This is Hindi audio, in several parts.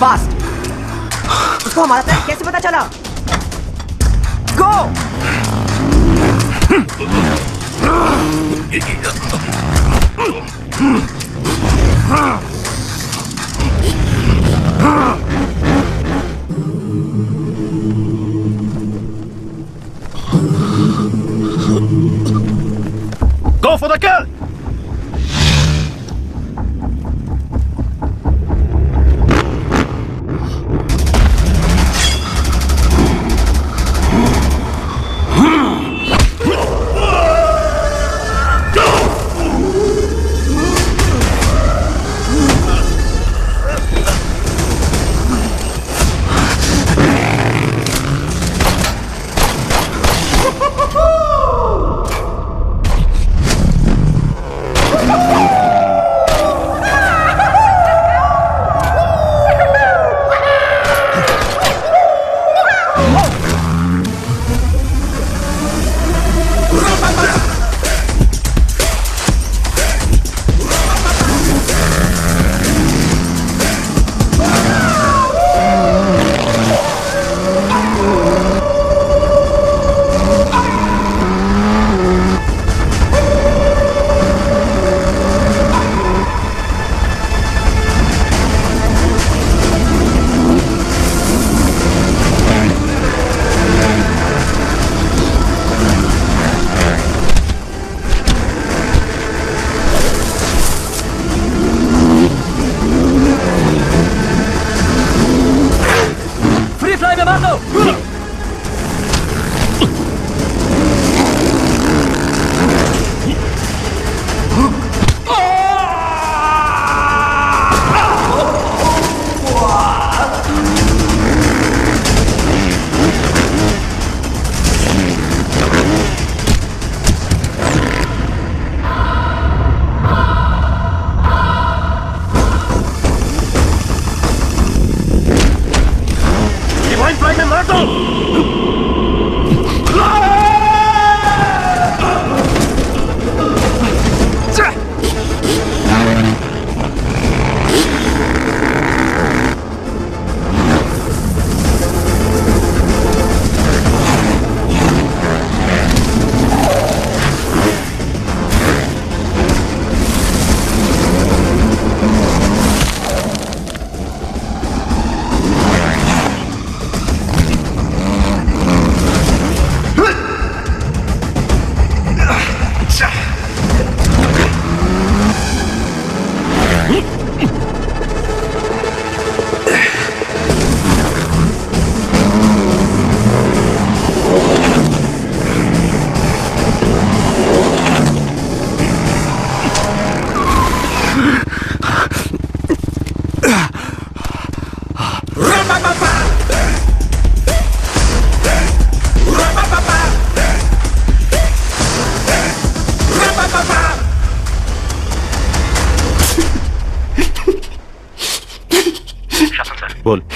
फास्ट। उसको हमारा प्लान कैसे पता चला? Go. Go for the kill!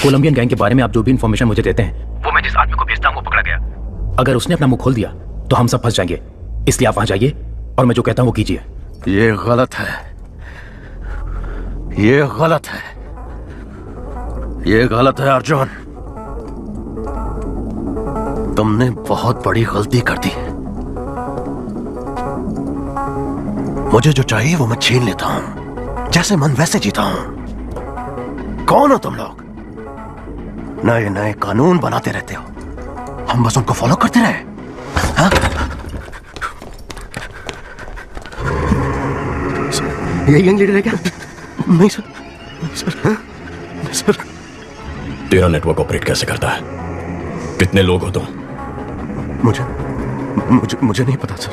Colombian gang के बारे में आप जो भी इंफॉर्मेशन मुझे देते हैं वो मैं जिस आदमी को भेजता हूं वो पकड़ा गया। अगर उसने अपना मुंह खोल दिया तो हम सब फंस जाएंगे, इसलिए आप वहां जाइए और मैं जो कहता हूं वो कीजिए। ये गलत है, ये गलत है, ये गलत है अर्जुन। तुमने बहुत बड़ी गलती कर दी। मुझे जो चाहिए वो मैं छीन लेता हूं, जैसे मन वैसे जीता हूं। कौन हो तुम लोग? नए नए कानून बनाते रहते हो, हम बस उनको फॉलो करते रहे। हाँ? यही गैंग लीडर है क्या? नहीं सर, नहीं सर, हाँ? नहीं सर। तेरा नेटवर्क ऑपरेट कैसे करता है? कितने लोग हो तुम? मुझे मुझे मुझे नहीं पता सर।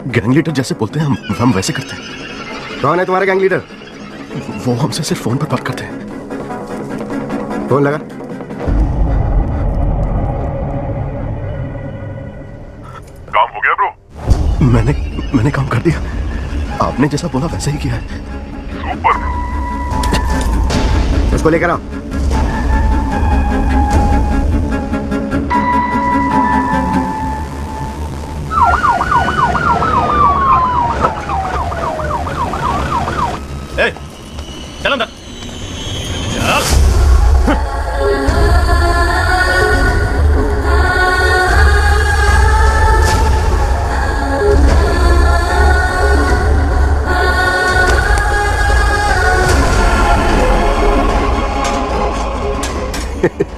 गैंग लीडर जैसे बोलते हैं हम वैसे करते हैं। कौन है तुम्हारा गैंग लीडर? वो हमसे सिर्फ फोन पर बात करते हैं। फोन लगा। काम हो गया ब्रो? मैंने काम कर दिया। आपने जैसा बोला वैसे ही किया है। सुपर। उसको लेकर आओ। चल अंदर।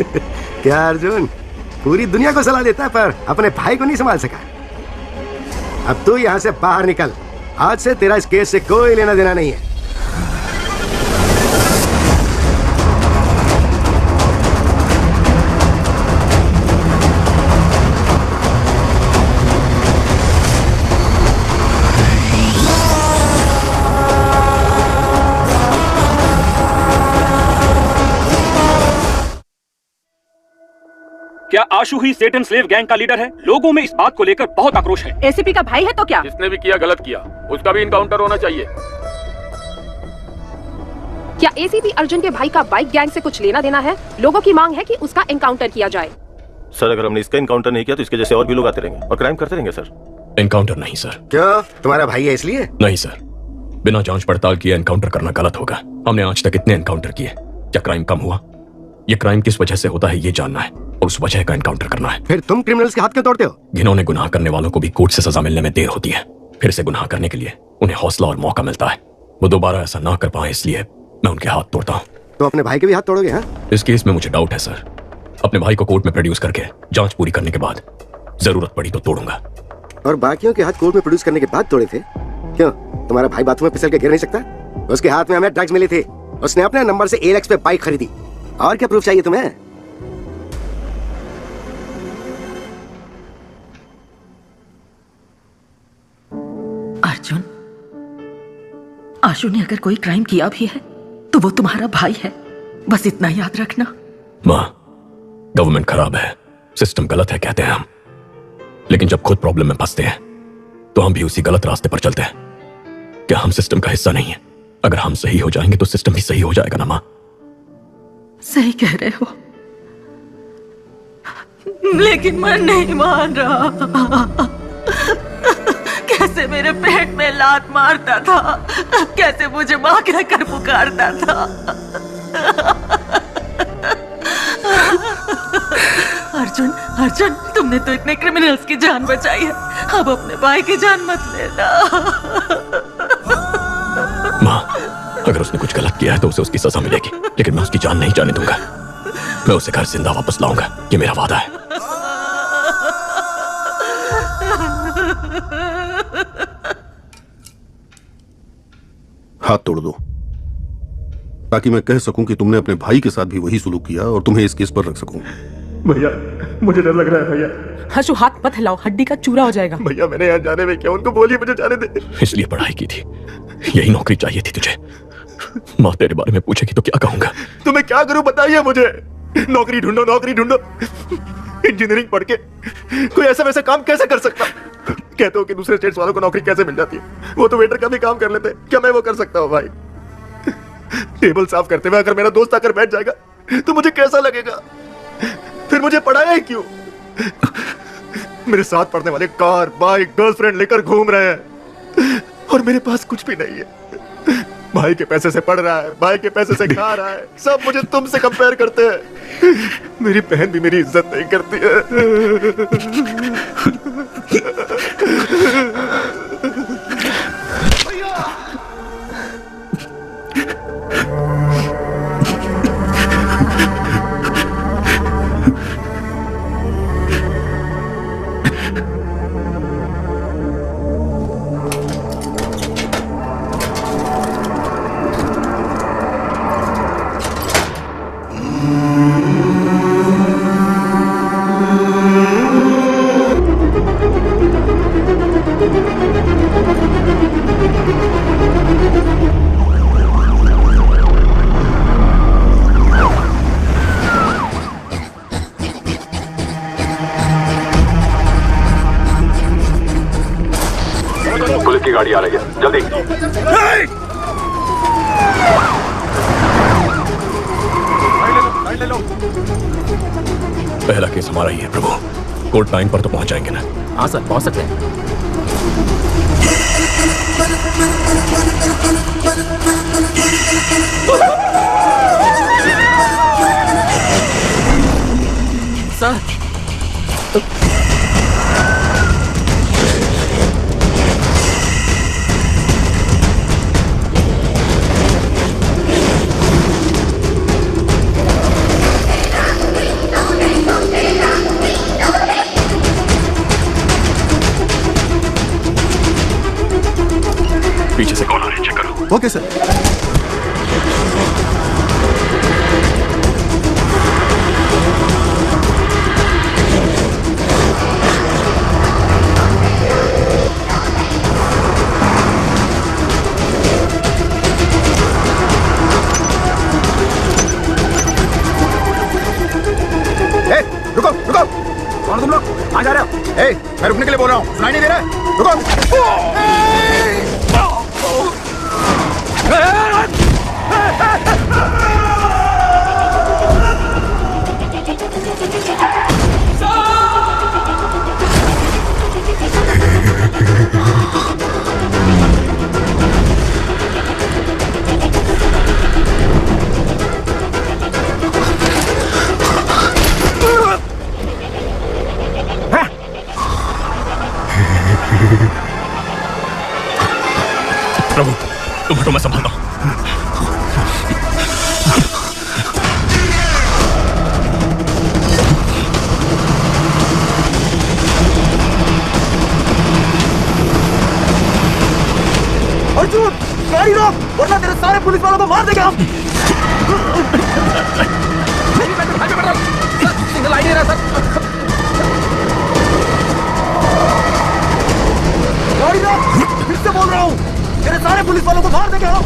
क्या अर्जुन, पूरी दुनिया को सलाह देता है पर अपने भाई को नहीं संभाल सका। अब तू यहाँ से बाहर निकल। आज से तेरा इस केस से कोई लेना देना नहीं है। क्या आशु ही सेटन स्लेव गैंग का लीडर है? लोगों में इस बात को लेकर बहुत आक्रोश है। एसीपी का भाई है तो क्या? जिसने भी किया गलत किया, उसका भी इनकाउंटर होना चाहिए। क्या एसीपी अर्जुन के भाई का बाइक गैंग से कुछ लेना देना है? लोगों की मांग है कि उसका एनकाउंटर किया जाए। सर, अगर हमने इसका इनकाउंटर नहीं किया तो इसके जैसे और भी लोग आते रहेंगे और क्राइम करते रहेंगे सर। एनकाउंटर नहीं सर। क्यों, तुम्हारा भाई है इसलिए? नहीं सर, बिना जांच पड़ताल किए एनकाउंटर करना गलत होगा। हमने आज तक इतने एनकाउंटर किए, क्या क्राइम कम हुआ? ये क्राइम किस वजह से होता है ये जानना है, उस वजह का एनकाउंटर करना है। फिर तुम क्रिमिनल्स के हाथ क्यों तोड़ते हो? घिनौने गुनाह करने वालों को भी कोर्ट से सजा मिलने में देर होती है। फिर से गुनाह करने के लिए उन्हें हौसला और मौका मिलता है। वो दोबारा ऐसा ना कर पाए इसलिए मैं उनके हाथ तोड़ता हूँ। तो अपने भाई के भी हाथ तोड़ोगे? हाँ, इस केस में मुझे डाउट है सर। अपने भाई को कोर्ट में प्रोड्यूस करके जांच पूरी करने के बाद जरूरत पड़ी तो तोड़ूंगा। और बाकियों के हाथ कोर्ट में प्रोड्यूस करने के बाद तोड़े थे? क्यों, तुम्हारा भाई बाथरूम में फिसल के गिर नहीं सकता? उसके हाथ में हमें ड्रग्स मिले थे, उसने अपने नंबर से एलेक्स पे बाइक खरीदी। और क्या प्रूफ चाहिए तुम्हें? अर्जुन, आशु ने अगर कोई क्राइम किया भी है तो वो तुम्हारा भाई है, बस इतना याद रखना। माँ, गवर्नमेंट खराब है, सिस्टम गलत है कहते हैं हम, लेकिन जब खुद प्रॉब्लम में फंसते हैं तो हम भी उसी गलत रास्ते पर चलते हैं। क्या हम सिस्टम का हिस्सा नहीं है? अगर हम सही हो जाएंगे तो सिस्टम भी सही हो जाएगा ना माँ? सही कह रहे हो, लेकिन मैं नहीं मान रहा। कैसे मेरे पेट में लात मारता था, कैसे मुझे माँ कहकर पुकारता था। अर्जुन, अर्जुन, तुमने तो इतने क्रिमिनल्स की जान बचाई है, अब अपने भाई की जान मत लेना। माँ, अगर उसने कुछ गलत किया है तो उसे उसकी सजा मिलेगी, लेकिन मैं उसकी जान नहीं जाने दूंगा। मैं उसे घर जिंदा वापस लाऊंगा, ये मेरा वादा है। हाथ तोड़ दो ताकि मैं कह सकूं कि तुमने अपने भाई के साथ भी वही सुलूक किया और तुम्हें इस केस पर रख सकूं। भैया, मुझे डर लग रहा है भैया। हशु, हाथ मत हिलाओ, हड्डी का चूरा हो जाएगा। भैया, मैंने यहाँ जाने में क्या, उनको बोलिए मुझे जाने दे। इसलिए पढ़ाई की थी, यही नौकरी चाहिए थी तुझे। माँ तेरे बारे में पूछेगी तो क्या कहूंगा? तो मैं क्या करूं बताइए मुझे। नौकरी ढूंढो, नौकरी ढूंढो। इंजीनियरिंग पढ़ के कोई ऐसा वैसा काम कैसे कर सकता? कहते हो कि दूसरे स्टेट्स वालों को नौकरी कैसे मिल जाती है, वो तो वेटर का भी काम कर लेते हैं, क्या मैं वो कर सकता हूँ भाई? टेबल साफ करते हुए अगर मेरा दोस्त आकर बैठ जाएगा तो मुझे कैसा लगेगा? फिर मुझे पढ़ाया ही क्यों? मेरे साथ पढ़ने वाले कार, बाइक, गर्लफ्रेंड लेकर घूम रहे हैं और मेरे पास कुछ भी नहीं है। भाई के पैसे से पढ़ रहा है, भाई के पैसे से खा रहा है, सब मुझे तुमसे कंपेयर करते हैं। मेरी बहन भी मेरी इज्जत नहीं करती है। पुलिस की गाड़ी आ रही है, जल्दी। पहला केस हमारा ही है प्रभु, कोर्ट टाइम पर तो पहुंच जाएंगे ना? हाँ सर, पहुंच सकते हैं। Sir, okay sir. रुको रुको, कौन तुम लोग? कहाँ जा रहे हो? मैं रुकने के लिए बोल रहा हूँ, सुनाई नहीं दे रहा है? रुको। प्रभु, तुम हटो, मैं संभालता हूं। अर्जुन, गाड़ी रोक, वरना तेरे सारे पुलिस वालों को मार देंगे हम। सिग्नल आई नहीं रहा सर। गाड़ी रोक, फिर से बोल रहा हूँ, तेरे सारे पुलिस वालों को मार देंगे हम।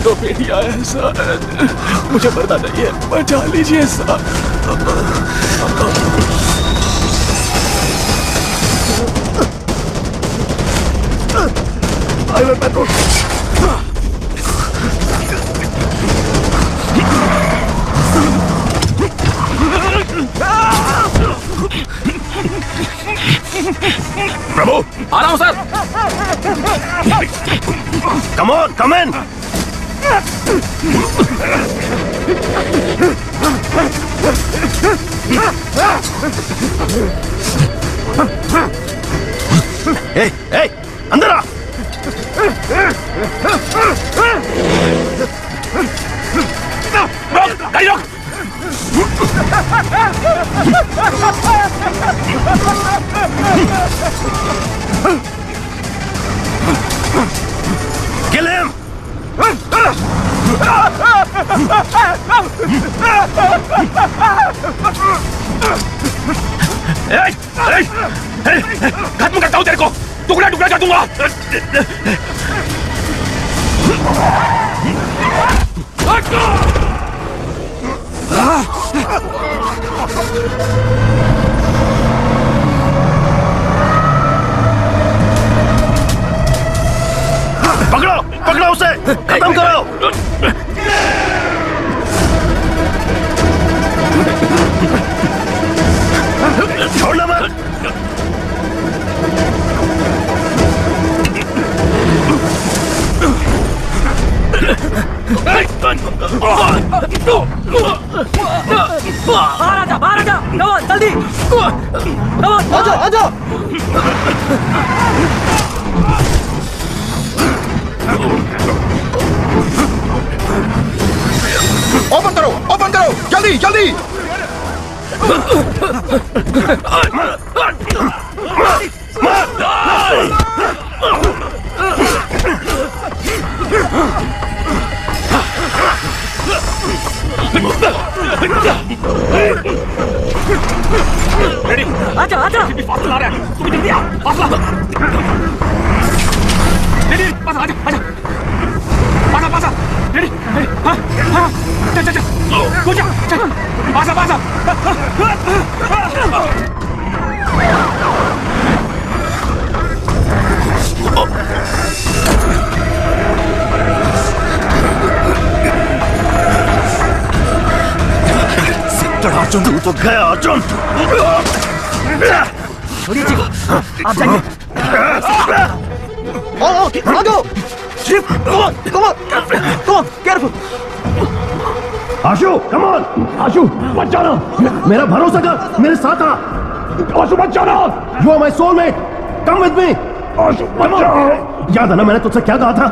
दो बेटियां हैं सर, मुझे पता नहीं है, बचा लीजिए सर। पेट्रोल प्रभु, आ रहा हूं सर। कम ऑन, कम इन। ए, अंदर आ। Kill him! खत्म करता हूं तेरे को, टुकड़ा टुकड़ा कर दूंगा। पकड़ो पकड़ो उसे, खत्म करो। छोड़ना मत। बाहर आजा, बाहर आजा, नवाज जल्दी, नवाज आजा, आजा। ओपन करो, ओपन करो, जल्दी जल्दी। रेडी, आजा, आजा। फासला आ रहा है, तू भी जल्दी आ, फासला। रेडी, पास आजा, आजा, पासा पासा, रेडी, हाँ हाँ, चल चल चल, go जा, चल, पासा पासा। अर्जुन तू तो गया अर्जुन। छोड़िए जी, आप जाइए। आ जाओ। Chief, come on, come on, come on, careful. Ashu, come on, आशु, मत जाना। मेरा भरोसा कर, मेरे साथ आ। आशु मत जाना। You are my soulmate. Come with me. आशु मत जाओ। याद है ना मैंने तुझसे क्या कहा था?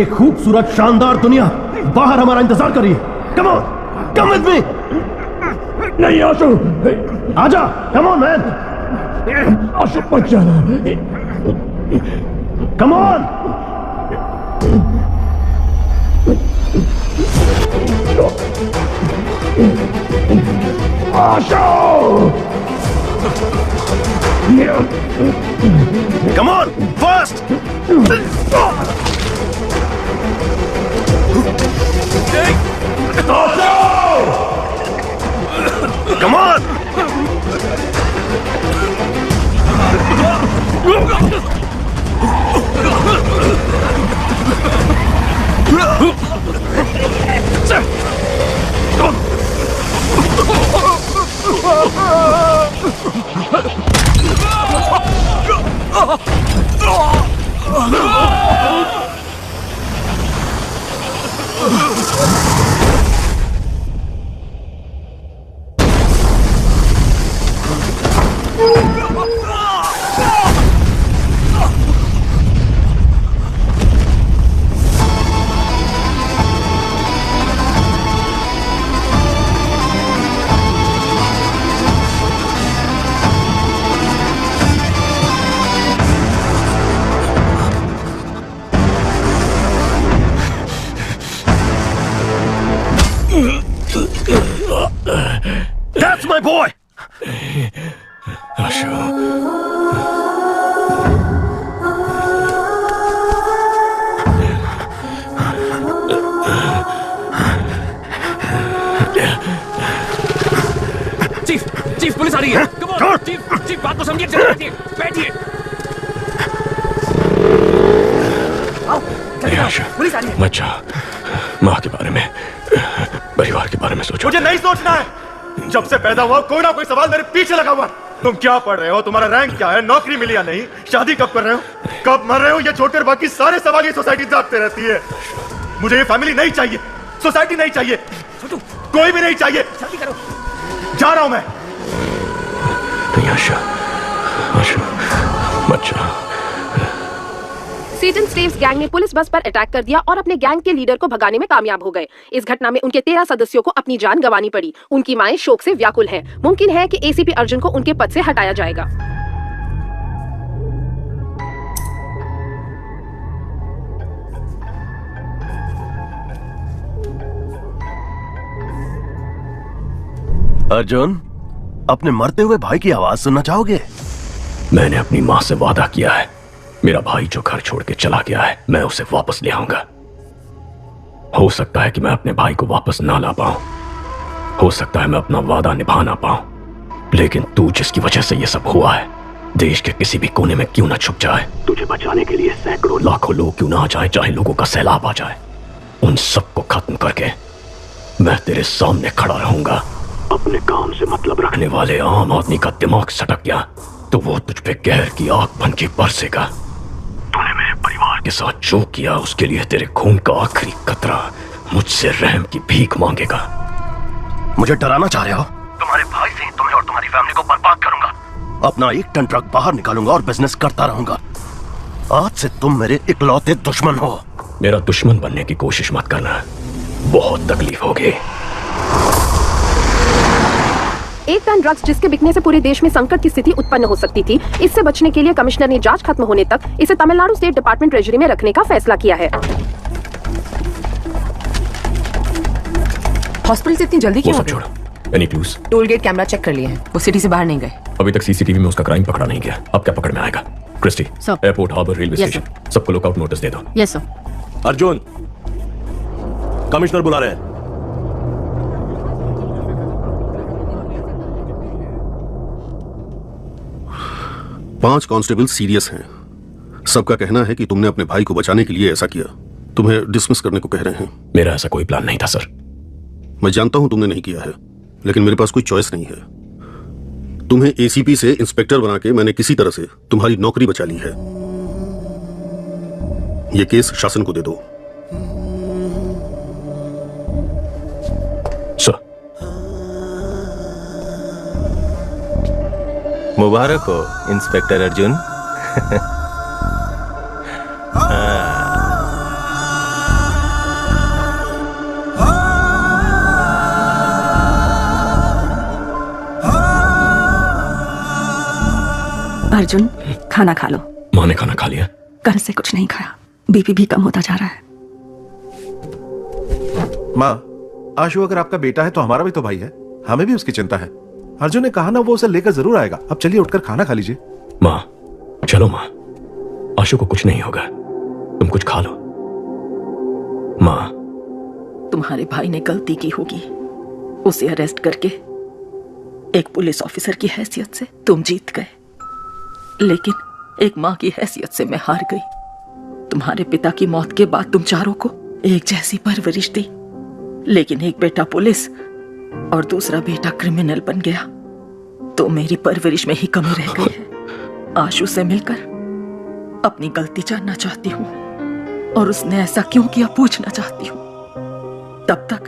एक खूबसूरत शानदार दुनिया बाहर हमारा इंतजार कर रही है। Come on, come with me. नहीं आशु, आजा, come on man. आशु मत जाना। Come on. Asho! Come on, fast! Asho! Come on! That's my boy! Chief, chief police आ रही है। Come on, चीफ, चीफ बात को समझिए, चलिए बैठिए, बैठिए। पुलिस आ रही है। मत जा, माँ के बारे में, परिवार के बारे में सोचो। मुझे नहीं सोचना है। जब से पैदा हुआ कोई ना कोई सवाल मेरे पीछे लगा हुआ। तुम क्या पढ़ रहे हो, तुम्हारा रैंक क्या है, नौकरी मिली या नहीं, शादी कब कर रहे हो, कब मर रहे हो, ये छोड़कर बाकी सारे सवाल ये सोसाइटी जागते रहती है। मुझे ये फैमिली नहीं चाहिए, सोसाइटी नहीं चाहिए, कोई भी नहीं चाहिए। जल्दी करो। जा रहा हूं मैं। नहीं आशा, आशा मत जा। सेटन स्टेव्स गैंग ने पुलिस बस पर अटैक कर दिया और अपने गैंग के लीडर को भगाने में कामयाब हो गए। इस घटना में उनके 13 सदस्यों को अपनी जान गंवानी पड़ी। उनकी माएं शोक से व्याकुल हैं। मुमकिन है कि एसीपी अर्जुन को उनके पद से हटाया जाएगा। अर्जुन, अपने मरते हुए भाई की आवाज सुनना चाहोगे? मैंने अपनी माँ से वादा किया है, मेरा भाई जो घर छोड़ के चला गया है मैं उसे वापस ले आऊंगा। हो सकता है कि मैं अपने भाई को वापस ना ला पाऊं, हो सकता है मैं अपना वादा निभा ना पाऊं, लेकिन तू जिसकी वजह से ये सब हुआ है, देश के किसी भी कोने में क्यों ना छुप जाए, तुझे बचाने के लिए सैकड़ों लाखों लोग क्यों ना आ जाए, चाहे लोगों का सैलाब आ जाए, उन सबको खत्म करके मैं तेरे सामने खड़ा रहूंगा। अपने काम से मतलब रखने वाले आम आदमी का दिमाग सटक गया तो वो तुझ पे कहर की आग बन के बरसेगा। तूने मेरे परिवार के साथ जो किया उसके लिए तेरे खून का आखिरी कतरा मुझसे रहम की भीख मांगेगा। मुझे डराना चाह रहे हो? तुम्हारे भाई से तुम्हें और तुम्हारी फैमिली को बर्बाद करूंगा। अपना 1 टन ट्रक बाहर निकालूंगा और बिजनेस करता रहूंगा। आज से तुम मेरे इकलौते दुश्मन हो। मेरा दुश्मन बनने की कोशिश मत करना, बहुत तकलीफ होगी। 1 टन ड्रग्स जिसके बिकने से पूरे देश में संकट की स्थिति उत्पन्न हो सकती थी। इससे बचने के लिए कमिश्नर ने जांच खत्म होने तक इसे तमिलनाडु स्टेट डिपार्टमेंट ट्रेजरी में रखने का फैसला किया है। हॉस्पिटल से इतनी जल्दी क्यों? Any clues? Toll gate camera check कर लिए हैं, वो सिटी से बाहर नहीं गए। अभी तक सीसीटीवी में उसका क्राइम पकड़ा नहीं गया, अब क्या पकड़ में आएगा? Christie, airport, harbour, railway station, सबको लुकआउट नोटिस दे दो। Yes sir. अर्जुन, कमिश्नर बुला रहे हैं। पांच कांस्टेबल सीरियस हैं। सबका कहना है कि तुमने अपने भाई को बचाने के लिए ऐसा किया। तुम्हें डिसमिस करने को कह रहे हैं। मेरा ऐसा कोई प्लान नहीं था सर। मैं जानता हूं तुमने नहीं किया है, लेकिन मेरे पास कोई चॉइस नहीं है। तुम्हें एसीपी से इंस्पेक्टर बना के मैंने किसी तरह से तुम्हारी नौकरी बचा ली है। यह केस शासन को दे दो। सर। मुबारक हो इंस्पेक्टर अर्जुन। अर्जुन, खाना खा लो। माँ ने खाना खा लिया? घर से कुछ नहीं खाया, बीपी भी कम होता जा रहा है। माँ, आशु अगर आपका बेटा है तो हमारा भी तो भाई है, हमें भी उसकी चिंता है। अर्जुन ने कहा ना वो उसे लेकर जरूर आएगा। अब चलिए उठकर खाना खा लीजिए। माँ, चलो माँ, आशु को कुछ नहीं होगा, तुम कुछ खा लो। माँ, तुम्हारे भाई ने गलती की होगी, उसे अरेस्ट करके एक पुलिस ऑफिसर की हैसियत से तुम जीत गए, लेकिन एक माँ की हैसियत से मैं हार गई। तुम्हारे पिता की मौत के बाद तुम चारों को एक जैसी परवरिश दी, लेकिन एक बेटा पुलिस और दूसरा बेटा क्रिमिनल बन गया, तो मेरी परवरिश में ही कमी रह गई है। आशु से मिलकर अपनी गलती जानना चाहती हूँ और उसने ऐसा क्यों किया पूछना चाहती हूँ। तब तक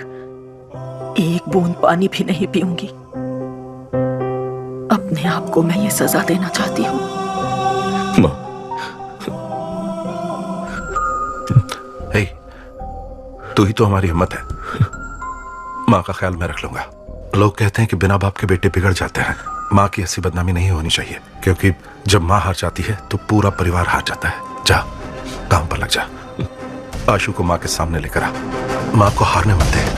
एक बूंद पानी भी नहीं पीऊंगी। अपने आप को मैं ये सजा देना चाहती हूँ। तू ही तो हमारी हिम्मत है। माँ का ख्याल मैं रख लूंगा। लोग कहते हैं कि बिना बाप के बेटे बिगड़ जाते हैं। माँ की ऐसी बदनामी नहीं होनी चाहिए, क्योंकि जब माँ हार जाती है तो पूरा परिवार हार जाता है। जा, काम पर लग जा। आशु को माँ के सामने लेकर आ। माँ को हारने मत दे।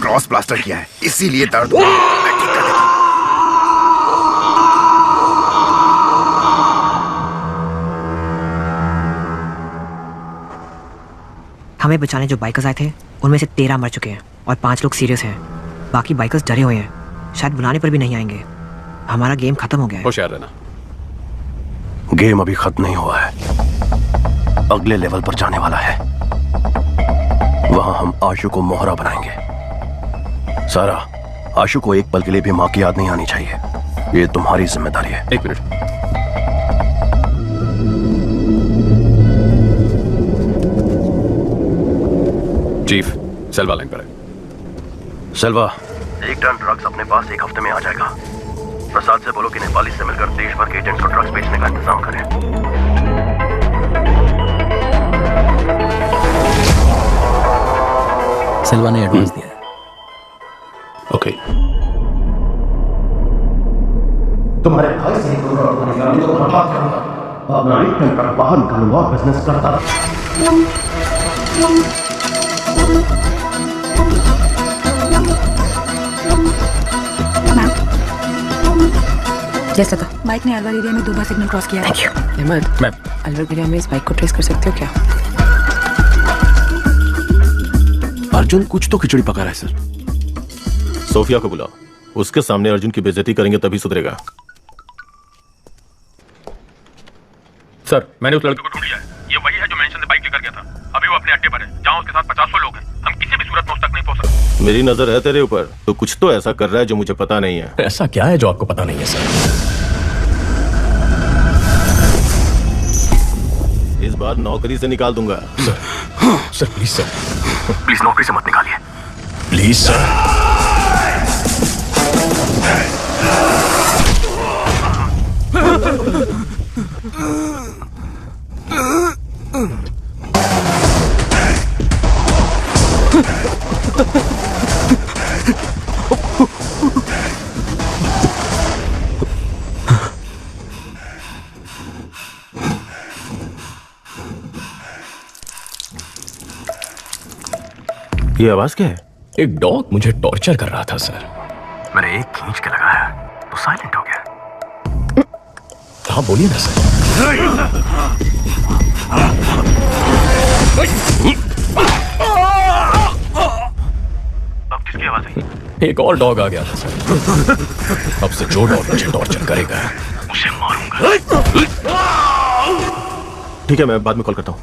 क्रॉस प्लास्टर किया है, इसीलिए दर्द हो रहा है। मैं ठीक कर देता हूं। हमें बचाने जो बाइकर्स आए थे उनमें से 13 मर चुके हैं और 5 लोग सीरियस हैं। बाकी बाइकर्स डरे हुए हैं, शायद बुलाने पर भी नहीं आएंगे। हमारा गेम खत्म हो गया है। होशियार रहना। गेम अभी खत्म नहीं हुआ है, अगले लेवल पर जाने वाला है। वहां हम आशु को मोहरा बनाएंगे। सारा, आशु को एक पल के लिए भी माँ की याद नहीं आनी चाहिए। ये तुम्हारी जिम्मेदारी है। एक मिनट। चीफ, सेल्वा लाइन पर है। सेल्वा, एक टन ड्रग्स अपने पास एक हफ्ते में आ जाएगा। प्रसाद से बोलो कि नेपाली से मिलकर देश भर के एजेंट को ड्रग्स बेचने का इंतजाम करें। सेल्वा ने एडवांस दिया है। ओके। तुम्हारे भाई से को बर्बाद करूंगा। अपना एक टन ट्रक बाहर निकालूंगा और बिजनेस करता यस लता। बाइक ने अलवर एरिया में 2 बार सिग्नल क्रॉस किया है। Thank you. Ahmed, ma'am, Alwar area में इस बाइक को ट्रेस कर सकते हो क्या? अर्जुन कुछ तो खिचड़ी पका रहा है सर। सोफिया को बुलाओ, उसके सामने अर्जुन की बेइज्जती करेंगे तभी सुधरेगा। सर, मैंने उस लड़के को ढूंढ लिया है। ये वही है जो मेंशन से बाइक लेकर गया था। अभी वो अपने अड्डे पर है, जहां उसके साथ 500 लोग हैं। हम किसी भी सूरत में उस तक नहीं पहुंच सकते। मेरी नजर है तेरे ऊपर, तो कुछ तो ऐसा कर रहा है जो मुझे पता नहीं है। ऐसा क्या है जो आपको पता नहीं है सर? इस बार नौकरी से निकाल दूंगा। सर प्लीज सर, प्लीज नौकरी से मत निकालिए। Please sir. ये आवाज क्या है? एक डॉग मुझे टॉर्चर कर रहा था सर। मैंने एक खींच के लगाया तो साइलेंट हो गया। हाँ बोलिए ना सर। अब किसकी आवाज आई? एक और डॉग आ गया था सर। अब से जो डॉग मुझे टॉर्चर करेगा उसे मारूंगा। ठीक है, मैं बाद में कॉल करता हूँ।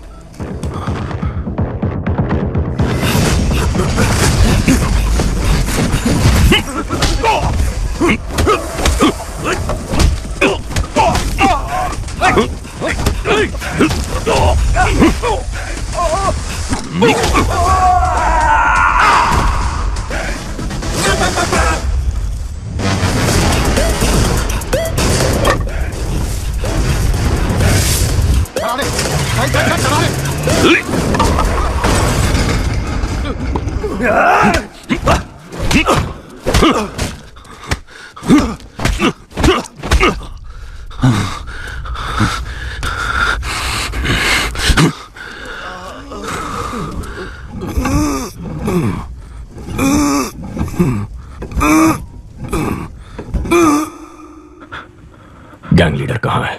गैंग लीडर कहाँ है?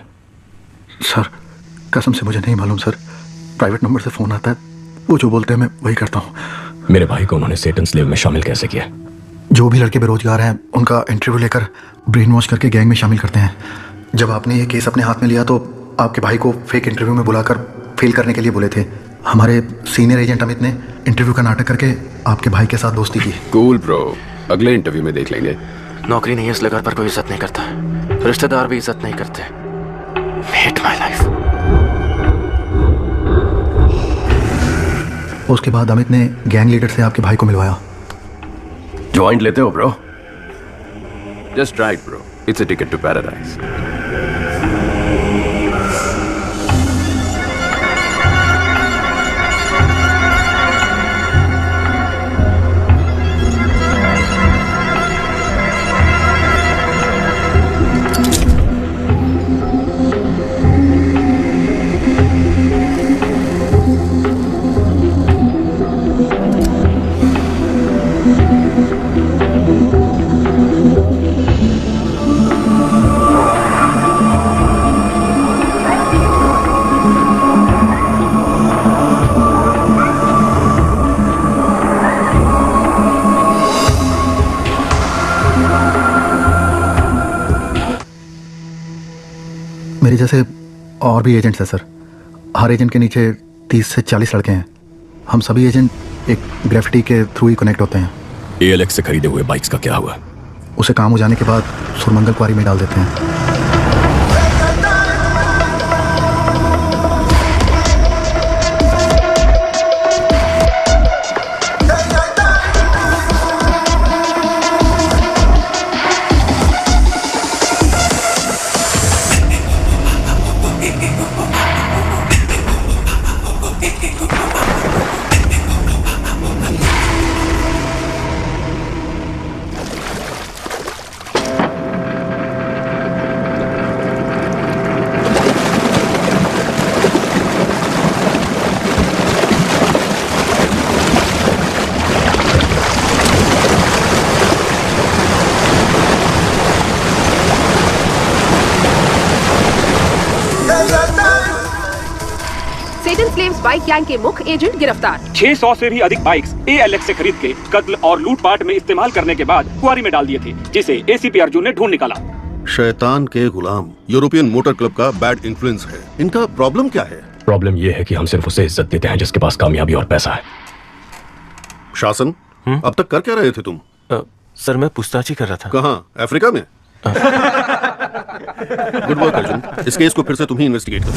सर कसम से मुझे नहीं मालूम सर। प्राइवेट नंबर से फोन आता है, वो जो बोलते हैं मैं वही करता हूँ। मेरे भाई को उन्होंने सेटन स्लेव में शामिल कैसे किया? जो भी लड़के बेरोजगार हैं उनका इंटरव्यू लेकर ब्रेन वॉश करके गैंग में शामिल करते हैं। जब आपने ये केस अपने हाथ में लिया तो आपके भाई को फेक इंटरव्यू में बुलाकर फेल करने के लिए बोले थे। हमारे सीनियर एजेंट अमित ने इंटरव्यू का नाटक करके आपके भाई के साथ दोस्ती की। कूल ब्रो, अगले इंटरव्यू में देख लेंगे। नौकरी नहीं है इसलिए घर पर कोई इज्जत नहीं करता, रिश्तेदार भी इज्जत नहीं करते। Hate my life. उसके बाद अमित ने गैंग लीडर से आपके भाई को मिलवाया। ज्वाइंट लेते हो bro? Just right bro, it's a ticket to paradise. मेरे जैसे और भी एजेंट्स हैं सर। हर एजेंट के नीचे 30 से 40 लड़के हैं। हम सभी एजेंट एक ग्रेफिटी के थ्रू ही कनेक्ट होते हैं। ALX से खरीदे हुए बाइक्स का क्या हुआ? उसे काम हो जाने के बाद सुरमंगल क्वारी में डाल देते हैं। सेटन स्लेव्स बाइक गैंग के मुख्य एजेंट गिरफ्तार। 600 से भी अधिक बाइक्स ALX से खरीद के कत्ल और लूटपाट में इस्तेमाल करने के बाद क्वारी में डाल दिए थे, जिसे ACP अर्जुन ने ढूंढ निकाला। शैतान के गुलाम यूरोपियन मोटर क्लब का बैड इन्फ्लुएंस है। इनका प्रॉब्लम क्या है? प्रॉब्लम यह है कि हम सिर्फ उसे इज्जत देते हैं जिसके पास कामयाबी और पैसा है। शासन, अब तक कर क्या रहे थे तुम? सर मैं पूछताछ ही कर रहा था। कहाँ? अफ्रीका में? गुड वर्क अर्जुन, इस केस को फिर से तुम ही इन्वेस्टिगेट करो।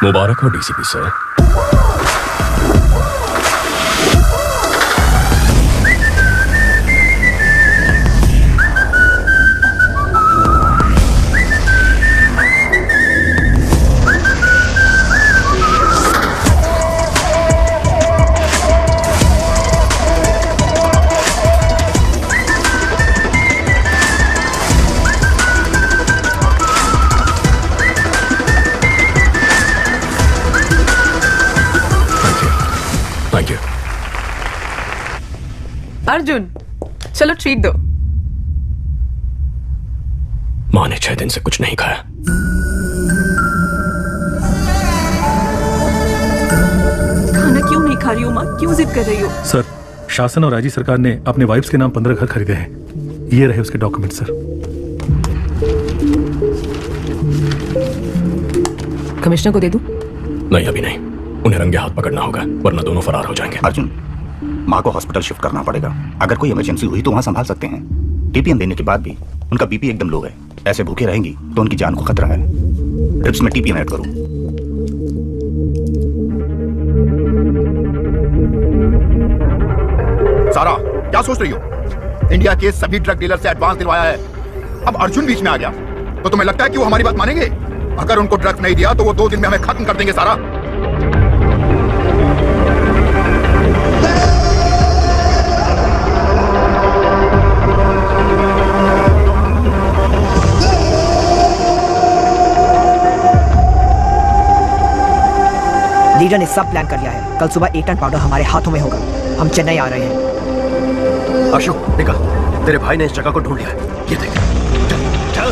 मुबारक हो DCP सर। अर्जुन, चलो ट्रीट दो। माँ ने 6 दिन से कुछ नहीं खाया। खाना क्यों नहीं खा रही हो माँ? क्यों जिद कर रही हो? सर, शासन और राज्य सरकार ने अपने वाइफ्स के नाम 15 घर खरीदे हैं। ये रहे उसके डॉक्यूमेंट सर। कमिश्नर को दे दूं? नहीं, अभी नहीं। उन्हें रंगे हाथ पकड़ना होगा, वरना दोनों फरार हो जाएंगे। अर्जुन, माँ को हॉस्पिटल शिफ्ट करना पड़ेगा। अगर कोई इमरजेंसी हुई तो वहाँ संभाल सकते हैं। TPN देने के बाद भी उनका BP एकदम लो है। ऐसे भूखे रहेंगी तो उनकी जान को खतरा है। ड्रिप्स में TPN ऐड करूँ। सारा, क्या सोच रही हो? इंडिया के सभी ड्रग डीलर से एडवांस दिलवाया है। अब अर्जुन बीच में आ गया तो तुम्हें लगता है कि वो हमारी बात मानेंगे? अगर उनको ड्रग्स नहीं दिया तो वो 2 दिन में हमें खत्म कर देंगे। सारा, लीडर ने सब प्लान कर लिया है। कल सुबह 1 टन पाउडर हमारे हाथों में होगा। हम चेन्नई आ रहे हैं। अशोक, निकल। तेरे भाई ने इस जगह को ढूंढ लिया है। ये देख। चल, चल।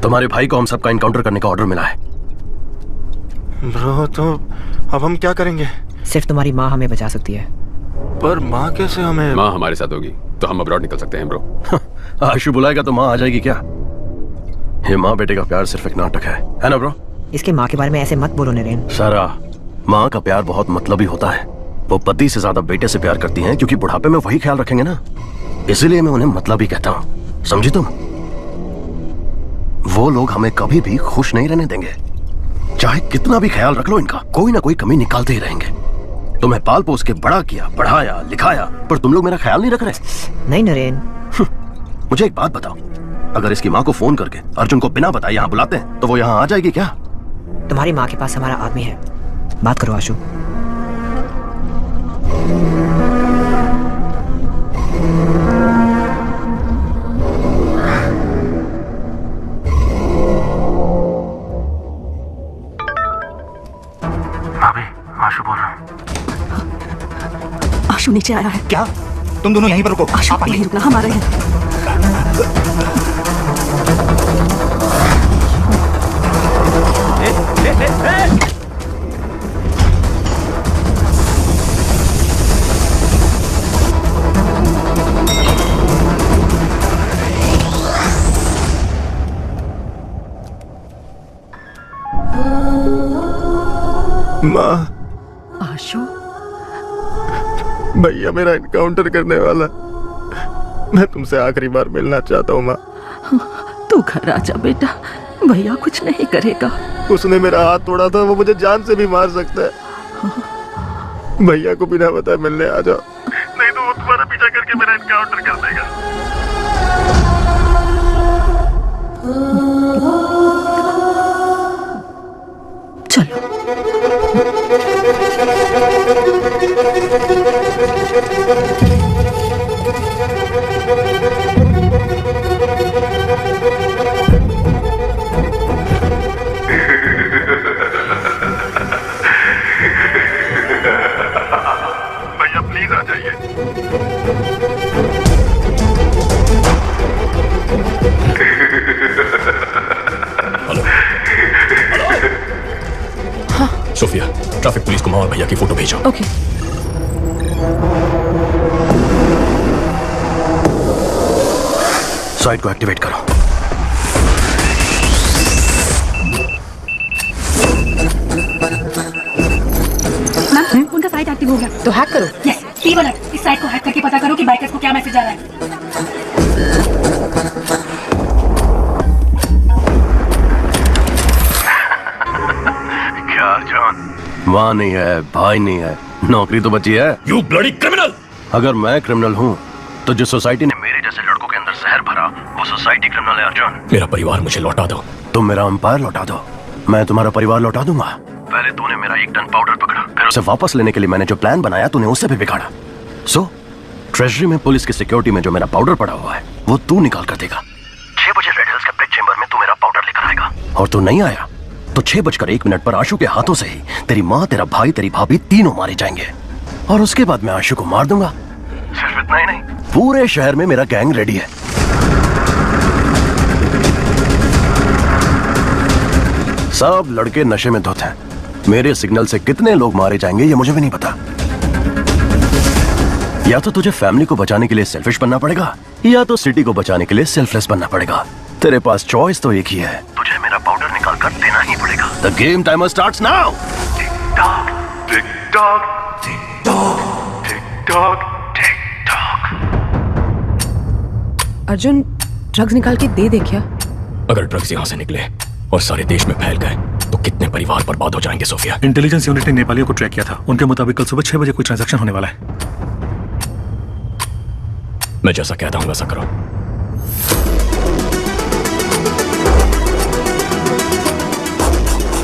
तुम्हारे भाई को हम सबका इनकाउंटर करने का ऑर्डर मिला है। ब्रो, तो अब हम क्या करेंगे? सिर्फ तुम्हारी माँ हमें बचा सकती है। पर माँ कैसे हमें? माँ हमारे साथ होगी तो हम अब्रॉड निकल सकते हैं ब्रो। आशु बुलाएगा तो माँ आ जाएगी क्या? ये माँ बेटे का प्यार सिर्फ एक नाटक है ना ब्रो? इसके माँ के बारे में ऐसे मत बोलो नरेन। सारा, माँ का प्यार बहुत मतलबी होता है। वो पति से ज्यादा बेटे से प्यार करती हैं क्योंकि बुढ़ापे में वही ख्याल रखेंगे ना। इसीलिए मैं उन्हें मतलबी कहता हूँ, समझी तुम? वो लोग हमें कभी भी खुश नहीं रहने देंगे। चाहे कितना भी ख्याल रख लो इनका, कोई ना कोई कमी निकालते ही रहेंगे। तुम्हें पाल पोस के बड़ा किया, पढ़ाया, लिखाया, पर तुम लोग मेरा ख्याल नहीं रख रहे। नहीं नरेन। मुझे एक बात बताओ, अगर इसकी माँ को फोन करके अर्जुन को बिना बताए यहाँ बुलाते हैं तो वो यहाँ आ जाएगी क्या? तुम्हारी माँ के पास हमारा आदमी है। बात करो आशु। आशु बोल रहा हूँ। आशु नीचे आया है। क्या? तुम दोनों यहीं पर रुको। आशु यहीं रुकना, हम आ रहे हैं। माँ, आशु, भैया मेरा इनकाउंटर करने वाला। मैं तुमसे आखिरी बार मिलना चाहता हूँ माँ। तू घर आजा बेटा, भैया कुछ नहीं करेगा। उसने मेरा हाथ तोड़ा था, वो मुझे जान से भी मार सकता है। भैया को बिना बताए मिलने आ जाओ, नहीं तो वो तुम्हारा पीछा करके मेरा इनकाउंटर कर देगा। भैया प्लीज आ जाइए। सोफिया, ट्रैफिक पुलिस को माँ और भैया की फोटो भेजो। ओके। साइट को एक्टिवेट करो। मैम, उनका साइट एक्टिव हो गया। तो हैक करो। Yes, 3 minute. इस साइट को हैक करके पता करो कि बाइकर्स को क्या मैसेज आ रहा है। क्या जॉन? माँ नहीं है, भाई नहीं है, नौकरी तो बची है। You bloody criminal! अगर मैं क्रिमिनल हूँ तो जिस सोसाइटी ने मेरे जैसे लड़कों के अंदर जहर भरा, वो सोसाइटी क्रिमिनल है अर्जुन। मेरा परिवार मुझे लौटा दो। तुम मेरा अंपायर लौटा दो, मैं तुम्हारा परिवार लौटा दूंगा। पहले तूने मेरा 1 टन पाउडर पकड़ा, फिर उसे वापस लेने के लिए मैंने जो प्लान बनाया तूने उसे भी बिगाड़ा। सो ट्रेजरी में पुलिस की सिक्योरिटी में जो मेरा पाउडर पड़ा हुआ है वो तू निकाल कर देगा। 6 बजे रेड हिल्स के ब्रिज चेंबर में तू मेरा पाउडर लेकर आएगा, और तू नहीं आया तो 6:01 पर आशु के हाथों से ही तेरी माँ, तेरा भाई, तेरी भाभी तीनों मारे जाएंगे, और उसके बाद मैं आशु को मार दूंगा। सिर्फ इतना ही नहीं, पूरे शहर में मेरा गैंग रेडी है। सब लड़के नशे में धुत हैं। मेरे सिग्नल से कितने लोग मारे जाएंगे ये मुझे भी नहीं पता। या तो तुझे फैमिली को बचाने के लिए सेल्फिश बनना पड़ेगा, या तो सिटी को बचाने के लिए सेल्फलेस बनना पड़ेगा। तेरे पास चॉइस तो एक ही है, तुझे मेरा पाउडर निकाल कर देना ही पड़ेगा। The game timer starts now. Tick tock, tick tock, tick tock, tick tock, tick tock. Arjun, drugs निकाल के दे क्या? अगर ड्रग्स यहाँ से निकले और सारे देश में फैल गए तो कितने परिवार बर्बाद हो जाएंगे सोफिया। इंटेलिजेंस यूनिट ने नेपालियों को ट्रैक किया था। उनके मुताबिक कल सुबह 6 बजे कोई ट्रांजैक्शन होने वाला है। मैं जैसा कहता हूँ वैसा करो।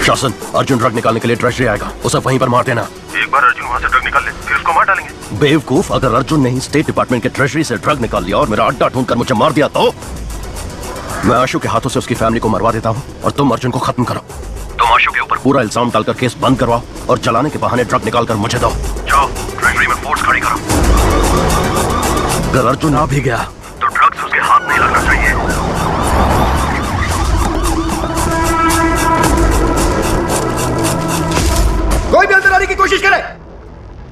शासन, अर्जुन ड्रग निकालने के लिए ट्रेजरी आएगा, उसे वहीं पर मार देना। एक बार अर्जुन वहां से ड्रग निकाल ले, फिर उसको मार डालेंगे। बेवकूफ, अगर अर्जुन ने ही स्टेट डिपार्टमेंट के ट्रेजरी से ड्रग निकाल लिया और मेरा अड्डा ढूंढकर मुझे मार दिया तो मैं आशु के हाथों से उसकी फैमिली को मरवा देता हूँ, और तुम अर्जुन को खत्म करो। तुम आशु के ऊपर पूरा इल्जाम डालकर केस बंद करवाओ और चलाने के बहाने ड्रग निकालकर मुझे दो। जाओ, ट्रेजरी में फोर्स खड़ी करो। अगर अर्जुन आ भी गया तो ड्रग्स उसके हाथ नहीं लगना चाहिए। कोई भी अंदर आने की कोशिश करे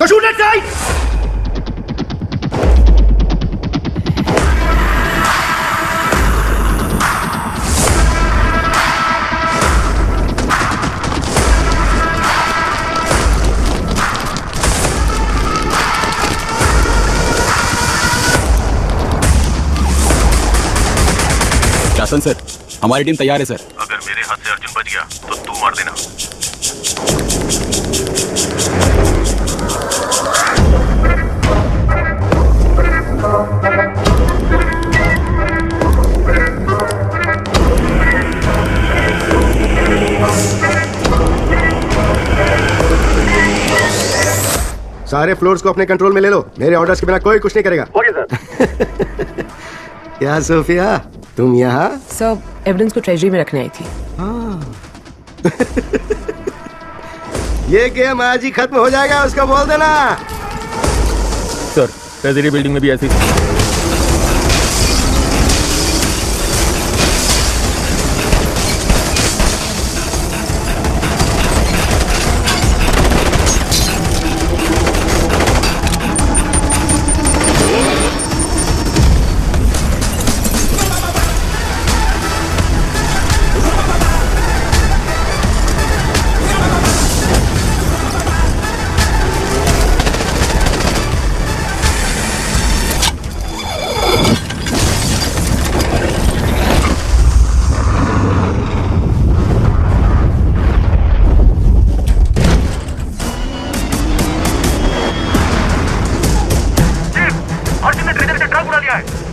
तो शूट एट साइड। शासन सर, हमारी टीम तैयार है सर। अगर मेरे हाथ से अर्जुन बच गया तो तू मार देना। सारे फ्लोर्स को अपने कंट्रोल में ले लो। मेरे ऑर्डर्स के बिना कोई कुछ नहीं करेगा। Okay sir. क्या सोफिया, तुम यहाँ? सब एविडेंस को ट्रेजरी में रखने आई थी। ये गेम आज ही खत्म हो जाएगा, उसका बोल देना। सर, ट्रेजरी बिल्डिंग में भी ऐसी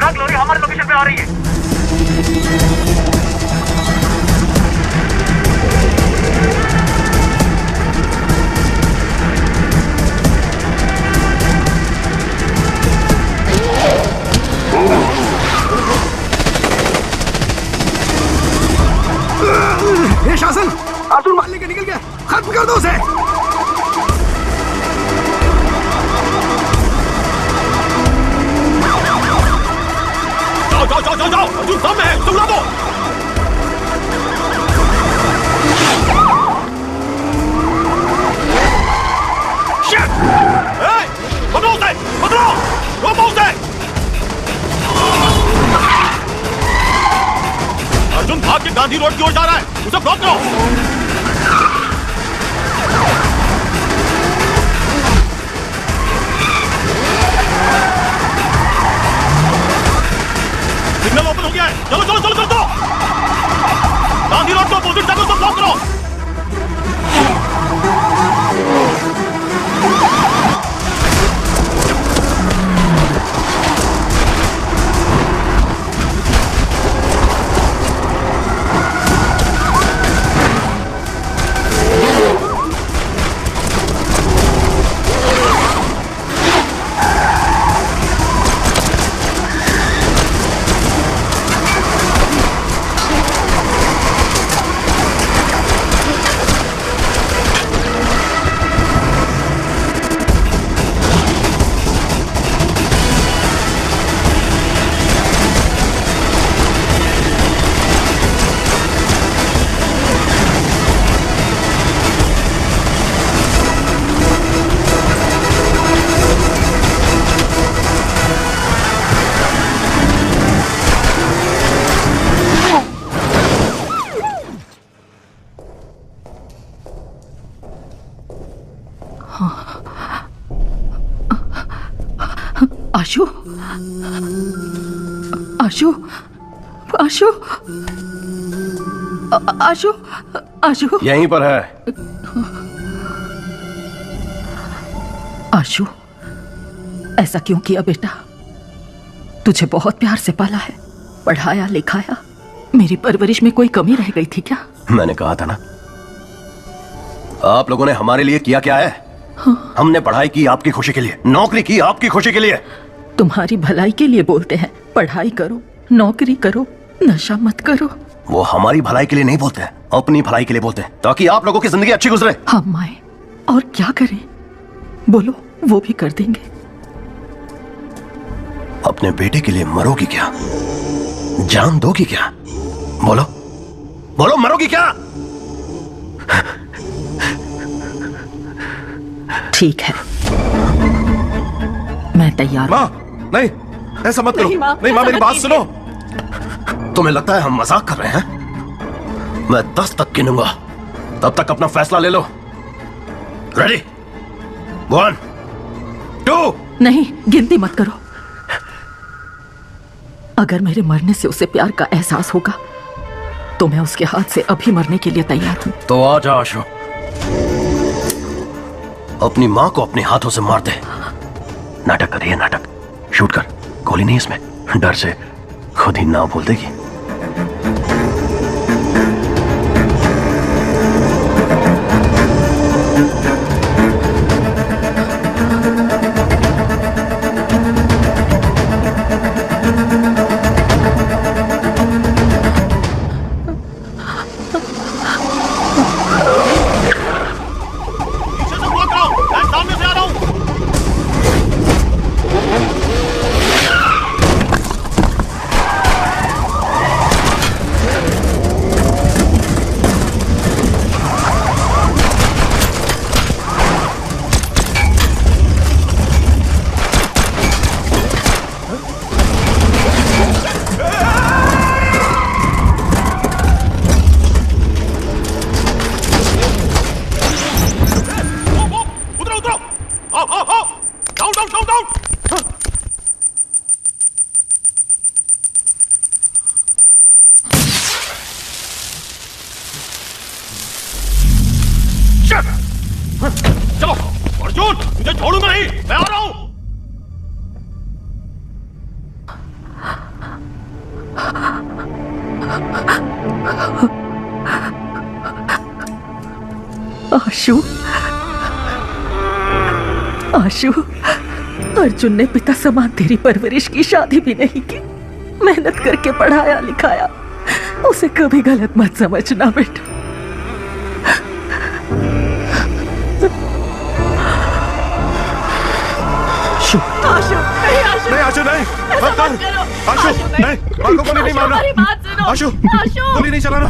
खतरनाक लॉरी हमारे लोकेशन पे आ रही है। ये शासन अर्जुन मार लेके निकल गया, खत्म कर दो उसे। जाओ जाओ जाओ जाओ जाओ, अर्जुन सामने है, उसे उड़ा दो। Shit! Hey! पकड़ो उसे, पकड़ो, रोको उसे। अर्जुन भाग के गांधी रोड की ओर जा रहा है, उसे ब्लॉक करो। सिग्नल ओपन हो गया है, चलो चलो चलो चलो। गांधी रोड को अपोजिट जाकर उसे ब्लॉक करो। आशु, आशु, आशु, आशु, आशु, यहीं पर है। आशु, ऐसा क्यों किया बेटा? तुझे बहुत प्यार से पाला है, पढ़ाया लिखाया, मेरी परवरिश में कोई कमी रह गई थी क्या? मैंने कहा था ना, आप लोगों ने हमारे लिए किया क्या है? हमने पढ़ाई की आपकी खुशी के लिए, नौकरी की आपकी खुशी के लिए। तुम्हारी भलाई के लिए बोलते हैं, पढ़ाई करो, नौकरी करो, नशा मत करो। वो हमारी भलाई के लिए नहीं बोलते हैं, अपनी भलाई के लिए बोलते हैं, ताकि आप लोगों की जिंदगी अच्छी गुजरे। हम आए और क्या करें? बोलो, वो भी कर देंगे। अपने बेटे के लिए मरोगी क्या? जान दोगी क्या? बोलो बोलो, मरोगी क्या? ठीक है, मैं तैयार। माँ, नहीं, ऐसा मत करो। नहीं माँ, मेरी बात सुनो। तुम्हें लगता है हम मजाक कर रहे हैं? मैं 10 तक गिनूंगा, तब तक अपना फैसला ले लो। रेडी? 1, 2। नहीं, गिनती मत करो। अगर मेरे मरने से उसे प्यार का एहसास होगा तो मैं उसके हाथ से अभी मरने के लिए तैयार हूं। तो आ जा आशु, अपनी मां को अपने हाथों से मार दे। नाटक कर रही है, नाटक। शूट कर, गोली नहीं इसमें, डर से खुद ही ना बोल देगी। चलो अर्जुन, मुझे छोड़ूंगा नहीं, मैं आ रहा हूं। आशु, आशु, अर्जुन ने पिता समान तेरी परवरिश की, शादी भी नहीं की, मेहनत करके पढ़ाया लिखाया। उसे कभी गलत मत समझना बेटा। आशु नहीं, आशु नहीं, आशु नहीं, मत कर। आशु नहीं, माँ को गोली नहीं मारना। आशु गोली नहीं चलाना।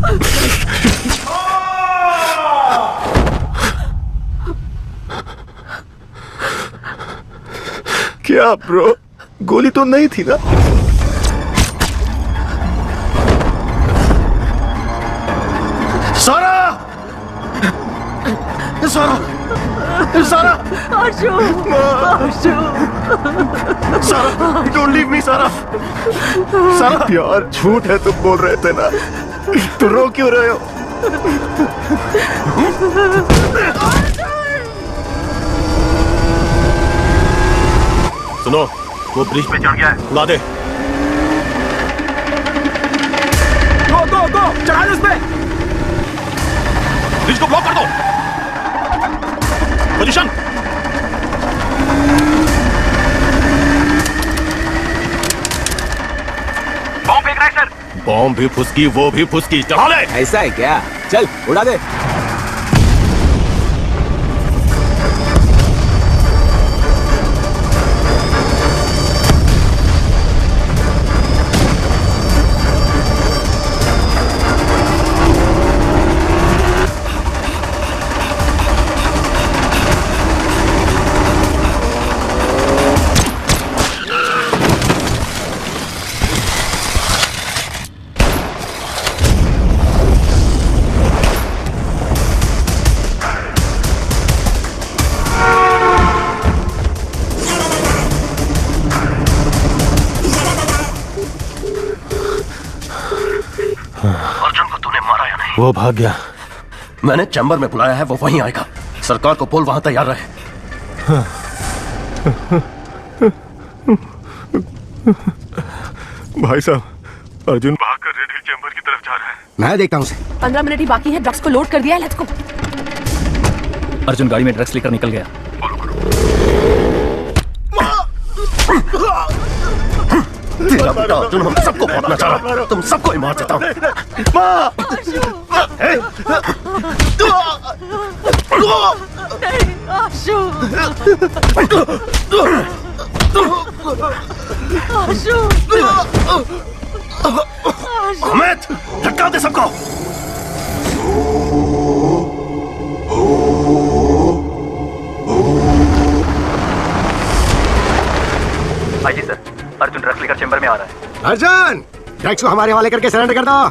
क्या ब्रो, गोली तो नहीं थी ना? सारा, सारा, सारा, आशु, आशु, सारा, डोंट लीव मी सारा, सारा। यार झूठ है, तुम बोल रहे थे ना, तो रो क्यों रहे हो? सुनो, वो ब्रिज पे चढ़ गया है, ला दे। गो गो गो, चढ़ा दे उस पे। ब्रिज को ब्लॉक कर दो। पोजीशन। बॉम्ब फेंक रहा है सर। बॉम्ब भी फुसकी, वो भी फुसकी, चढ़ा ले। ऐसा है क्या? चल उड़ा दे। अर्जुन को तूने मारा या नहीं? वो भाग गया। मैंने चैम्बर में बुलाया है, वो वहीं आएगा। सरकार को बोल वहां तैयार रहे। भाई साहब, अर्जुन भागकर रेड हिल चैम्बर की तरफ जा रहा है। मैं देखता हूँ उसे। 15 मिनट ही बाकी है, ड्रग्स को लोड कर दिया है, लेट्स गो। अर्जुन गाड़ी में ड्रग्स लेकर निकल गया। तेरा बेटा अर्जुन हम सबको मारना चाह रहा है, तुम सबको ही मार देता हूँ। आशु, आशु, अमित, धक्का दे सबको। जी सर, अर्जुन ड्रग्स लेकर चैम्बर में आ रहा है। अर्जुन, ड्रग्स को हमारे हवाले करके सरेंडर कर दो।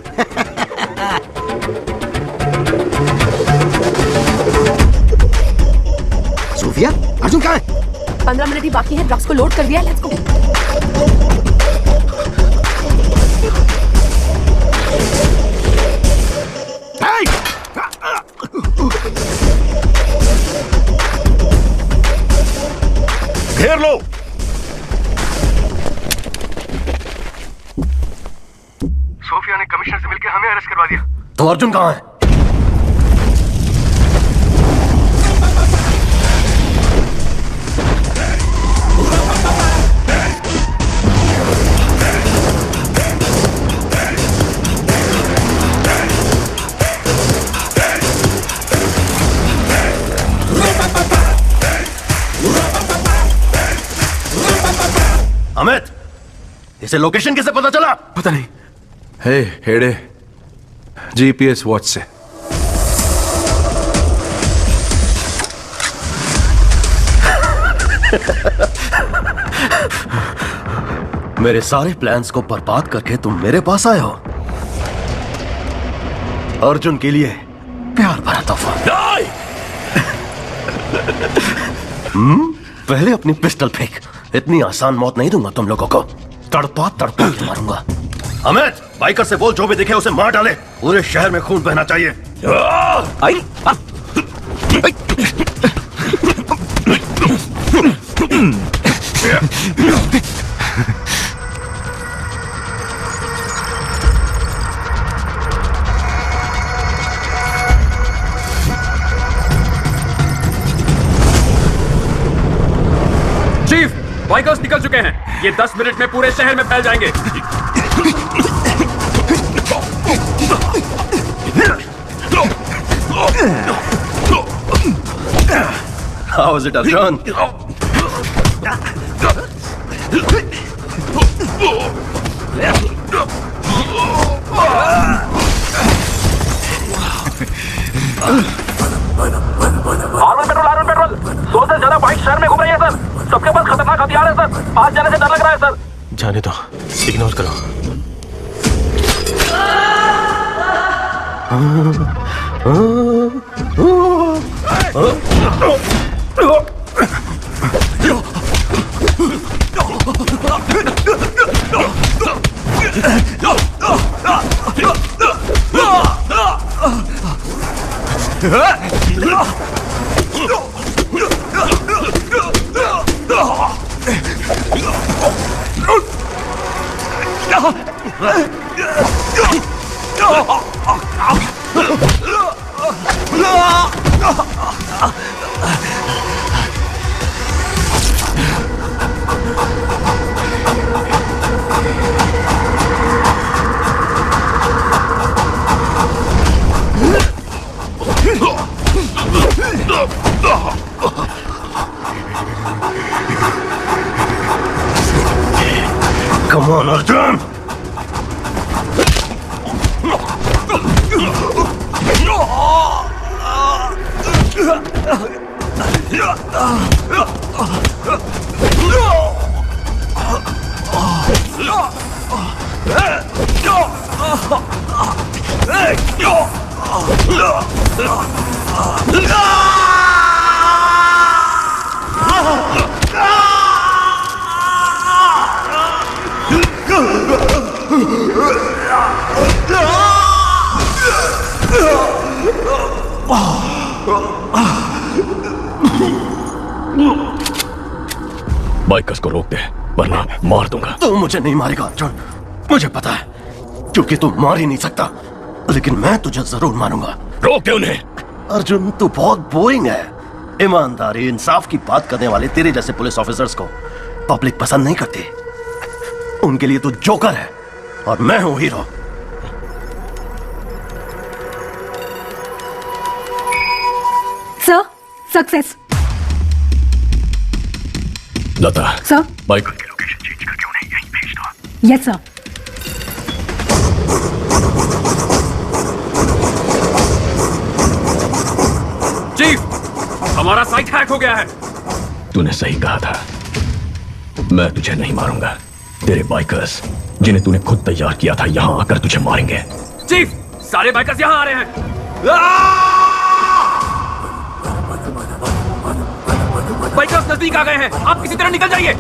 सूफिया, अर्जुन कहाँ है? 15 मिनट ही बाकी है, ड्रग्स को लोड कर दिया है, लेट्स गो। घेर लो। सोफिया ने कमिश्नर से मिलकर हमें अरेस्ट करवा दिया। तो अर्जुन कहाँ है? अमित, इसे लोकेशन कैसे पता चला? पता नहीं। हे हेडे, जीपीएस वॉच से। मेरे सारे प्लान्स को बर्बाद करके तुम मेरे पास आए हो। अर्जुन के लिए प्यार भरा तोहफा। पहले अपनी पिस्टल फेंक। इतनी आसान मौत नहीं दूंगा तुम लोगों को, तड़पा तड़पा के मारूंगा। अमित, बाइकर से बोल जो भी दिखे उसे मार डाले। पूरे शहर में खून बहना चाहिए। बाइकर्स निकल चुके हैं। ये 10 मिनट में पूरे शहर में फैल जाएंगे। How is it, Arjun? Arman petrol 2 से ज्यादा बाइक शहर में घूम रही है सर। सबके पास खतरनाक हथियार है सर। पास जाने से डर लग रहा है सर। जाने दो, इग्नोर करो। Come on, Arjun! बाइकर्स को रोक दे वरना मार दूंगा। तू मुझे नहीं मारेगा अर्जुन, मुझे पता है, क्योंकि तू मार ही नहीं सकता। लेकिन मैं तुझे जरूर मारूंगा। रोक दे उन्हें। अर्जुन तू बहुत बोरिंग है। ईमानदारी इंसाफ की बात करने वाले तेरे जैसे पुलिस ऑफिसर्स को पब्लिक पसंद नहीं करती। उनके लिए तू जोकर है और मैं हूं hero. Sir, success. Lata sir, bike yes sir. Chief, हमारा साइट हैक हो गया है। तूने सही कहा था, मैं तुझे नहीं मारूंगा। तेरे बाइकर्स जिन्हें तूने खुद तैयार किया था यहां आकर तुझे मारेंगे। चीफ, सारे बाइकर्स यहां आ रहे हैं। बाइकर्स नजदीक आ गए हैं, आप किसी तरह निकल जाइए।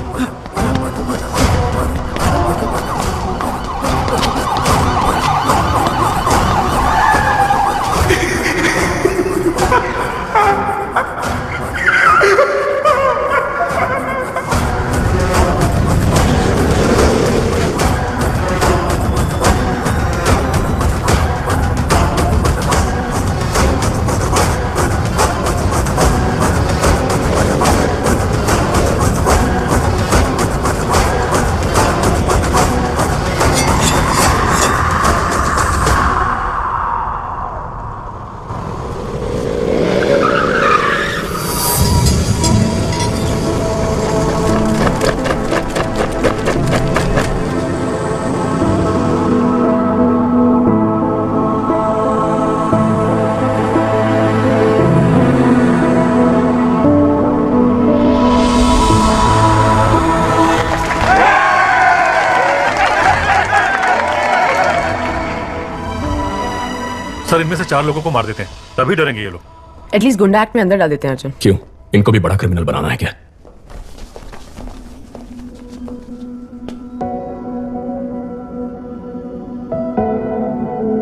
सर इनमें से 4 लोगों को मार देते हैं, तभी डरेंगे ये लोग। एटलीस्ट गुंडा एक्ट में अंदर डाल देते हैं अर्जुन। क्यों, इनको भी बड़ा क्रिमिनल बनाना है क्या?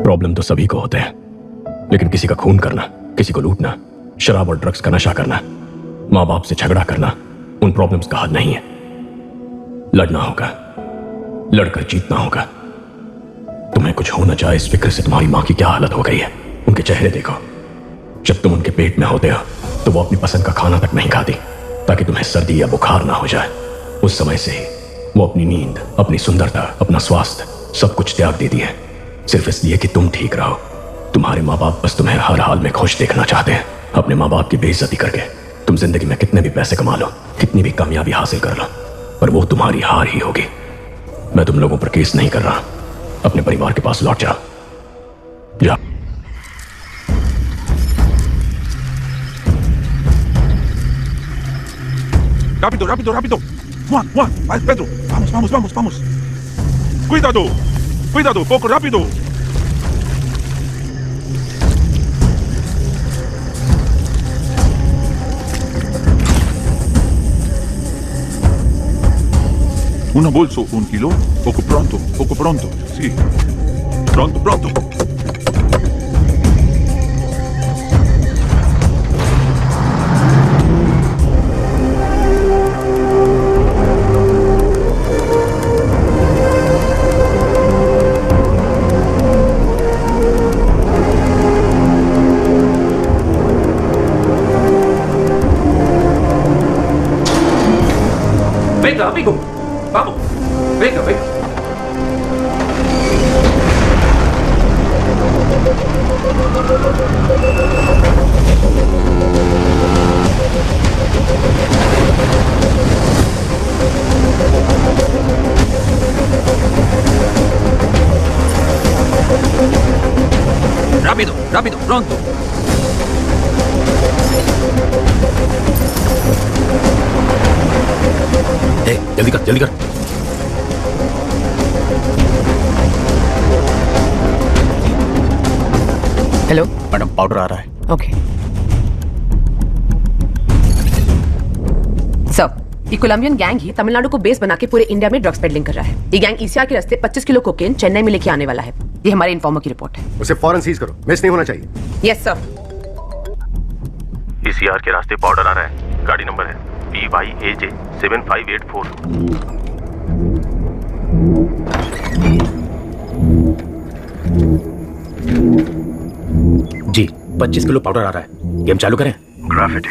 प्रॉब्लम तो सभी को होते हैं, लेकिन किसी का खून करना, किसी को लूटना, शराब और ड्रग्स का नशा करना, मां बाप से झगड़ा करना उन प्रॉब्लम्स का हल नहीं है। लड़ना होगा, लड़कर जीतना होगा। तुम्हें कुछ हो न जाए इस फिक्र से तुम्हारी मां की क्या हालत हो गई है। उनके चेहरे देखो, जब तुम उनके पेट में होते हो तो वो अपनी पसंद का खाना तक नहीं खाती ताकि तुम्हें सर्दी या बुखार ना हो जाए। उस समय से ही वो अपनी नींद, अपनी सुंदरता, अपना स्वास्थ्य सब कुछ त्याग देती है, सिर्फ इसलिए कि तुम ठीक रहो। तुम्हारे माँ बाप बस तुम्हें हर हाल में खुश देखना चाहते हैं। अपने माँ बाप की बेइज्जती करके तुम जिंदगी में कितने भी पैसे कमा लो, कितनी भी कामयाबी हासिल कर लो, पर वो तुम्हारी हार ही होगी। मैं तुम लोगों पर केस नहीं कर रहा, अपने परिवार के पास लौट जाओ। जाओ। Rápido, rápido, rápido. Juan, vai, Pedro. Vamos. Cuidado, poco rápido. Una bolso, 1 kilo. Poco pronto. Sí. Pronto. Venga, amigo. Vamos. Venga. Rápido, pronto. जल्दी कर। हेलो मैडम, पाउडर आ रहा है। ओके सर, ये कोलंबियन गैंग ही तमिलनाडु को बेस बना के पूरे इंडिया में ड्रग्स पेडलिंग कर रहा है। ये गैंग ईसीआर के रास्ते 25 किलो कोकेन चेन्नई में लेके आने वाला है। ये हमारे इन्फॉर्मर की रिपोर्ट है। उसे फौरन सीज करो, मिस नहीं होना चाहिए। Yes sir. ईसीआर के रास्ते पाउडर आ रहा है। गाड़ी नंबर है PYAJ 7584। जी 25 किलो पाउडर आ रहा है। गेम चालू करें। ग्राफिटी।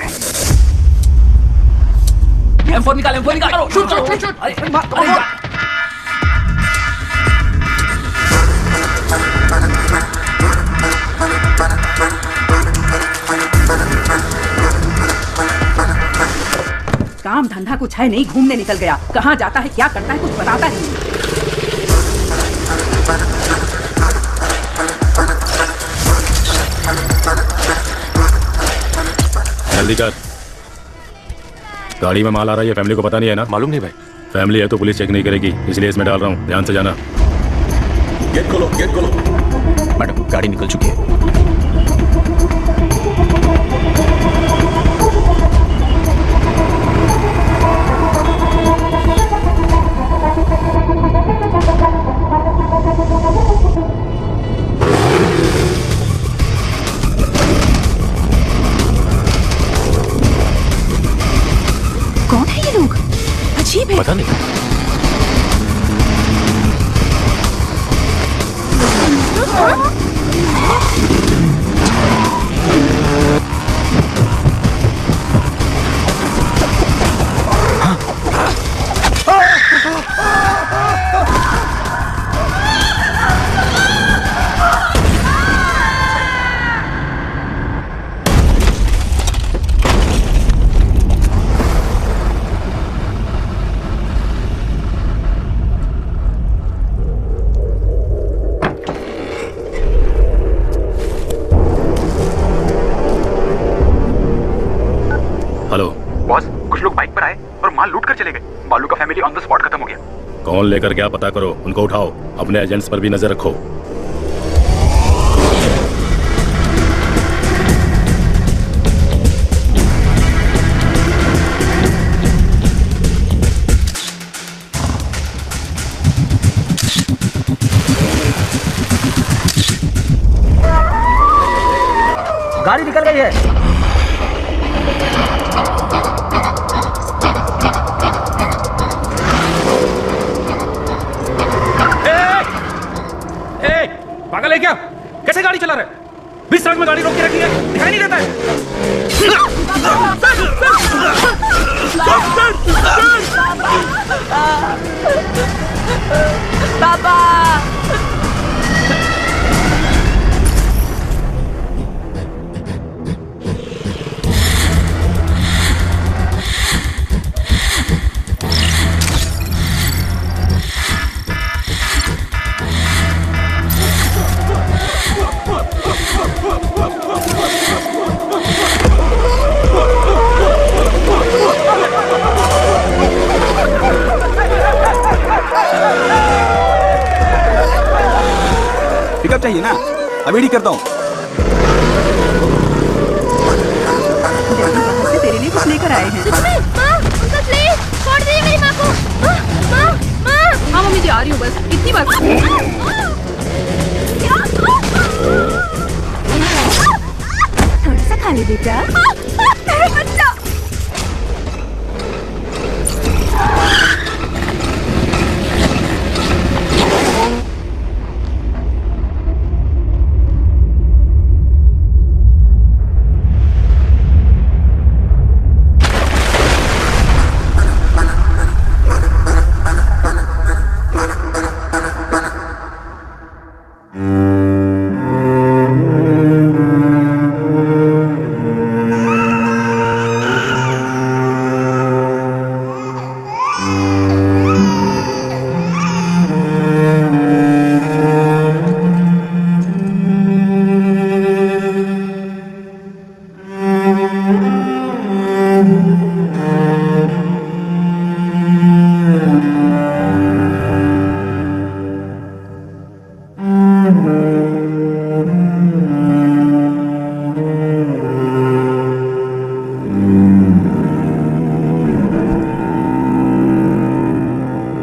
M4 निकाल। शूट करो। अरे काम धंधा कुछ है नहीं, घूमने निकल गया। कहाँ जाता है, क्या करता है, कुछ बताता ही नहीं। जल्दी कर। गाड़ी में माल आ रहा है, फैमिली को पता नहीं है ना? मालूम नहीं भाई। फैमिली है तो पुलिस चेक नहीं करेगी, इसलिए इसमें डाल रहा हूँ, ध्यान से जाना। गेट खोलो। मैडम, गाड़ी निकल चुकी है। कौन है ये लोग? अजीब है। पता नहीं। हेलो बॉस, कुछ लोग बाइक पर आए और माल लूट कर चले गए। बालू का फैमिली ऑन द स्पॉट खत्म हो गया। कौन लेकर क्या पता करो, उनको उठाओ। अपने एजेंट्स पर भी नजर रखो। गाड़ी निकल गई है। पागल है क्या? कैसे गाड़ी चला रहे? बीच सड़क में गाड़ी रोक के रखी है, दिखाई नहीं देता है। पापा। पिकअप चाहिए ना, अभी रेडी करता हूँ। तेरे लिए कुछ लेकर आए हैं। छोड़ दीजिए मेरी माँ को। माँ। हाँ मम्मी जी आ रही हूँ बस इतनी बार। थोड़ा सा खा ले बेटा।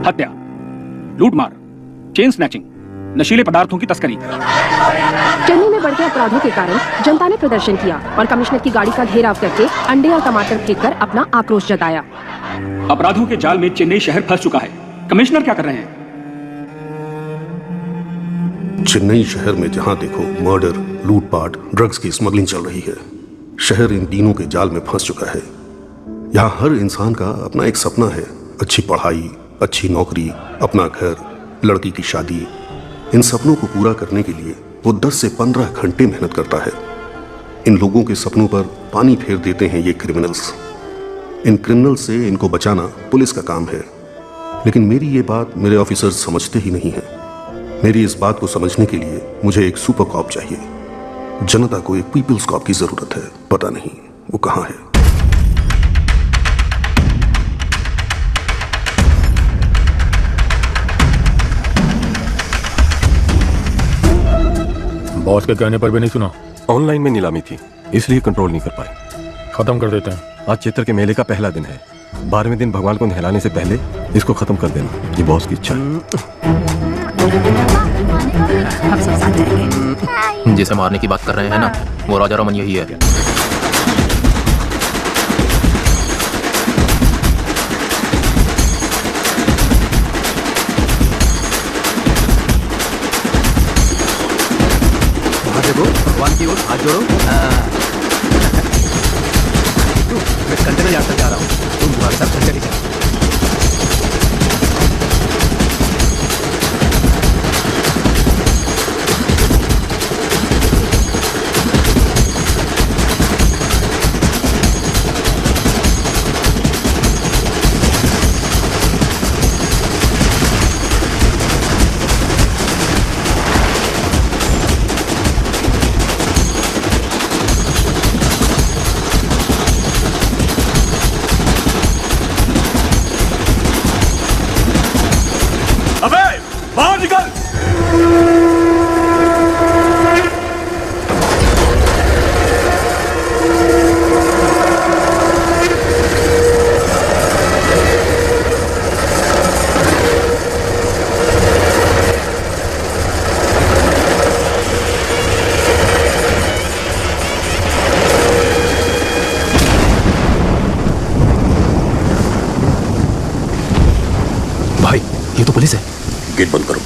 हत्या, लूटमार, चेन स्नैचिंग, नशीले पदार्थों की तस्करी। चेन्नई में बढ़ते अपराधों के कारण जनता ने प्रदर्शन किया और कमिश्नर की गाड़ी का घेराव करके अंडे और टमाटर फेंककर अपना आक्रोश जताया। अपराधों के जाल में चेन्नई शहर फंस चुका है। कमिश्नर क्या कर रहे हैं? चेन्नई शहर में जहां देखो मर्डर, लूटपाट, ड्रग्स की स्मगलिंग चल रही है। शहर इन तीनों के जाल में फंस चुका है। यहाँ हर इंसान का अपना एक सपना है, अच्छी पढ़ाई, अच्छी नौकरी, अपना घर, लड़की की शादी। इन सपनों को पूरा करने के लिए वो 10 से 15 घंटे मेहनत करता है। इन लोगों के सपनों पर पानी फेर देते हैं ये क्रिमिनल्स। इन क्रिमिनल्स से इनको बचाना पुलिस का काम है, लेकिन मेरी ये बात मेरे ऑफिसर्स समझते ही नहीं हैं। मेरी इस बात को समझने के लिए मुझे एक सुपर कॉप चाहिए। जनता को एक पीपल्स कॉप की जरूरत है। पता नहीं वो कहाँ है। बॉस के कहने पर भी नहीं सुना। ऑनलाइन में नीलामी थी, इसलिए कंट्रोल नहीं कर पाए। खत्म कर देते हैं। आज चैत्र के मेले का पहला दिन है। 12वें दिन भगवान को नहलाने से पहले इसको खत्म कर देना, ये बॉस की इच्छा है। हम सब साथ जाएंगे। जिसे मारने की बात कर रहे हैं ना, वो राजा रमन यही है। भगवान की ओर हाथ जोड़ो। मैं कंटेनर यात्रा जा रहा हूँ, तुम तुम्हारे साथ चले जाओ। बाहर निकल। भाई ये तो पुलिस है। गेट बंद करो।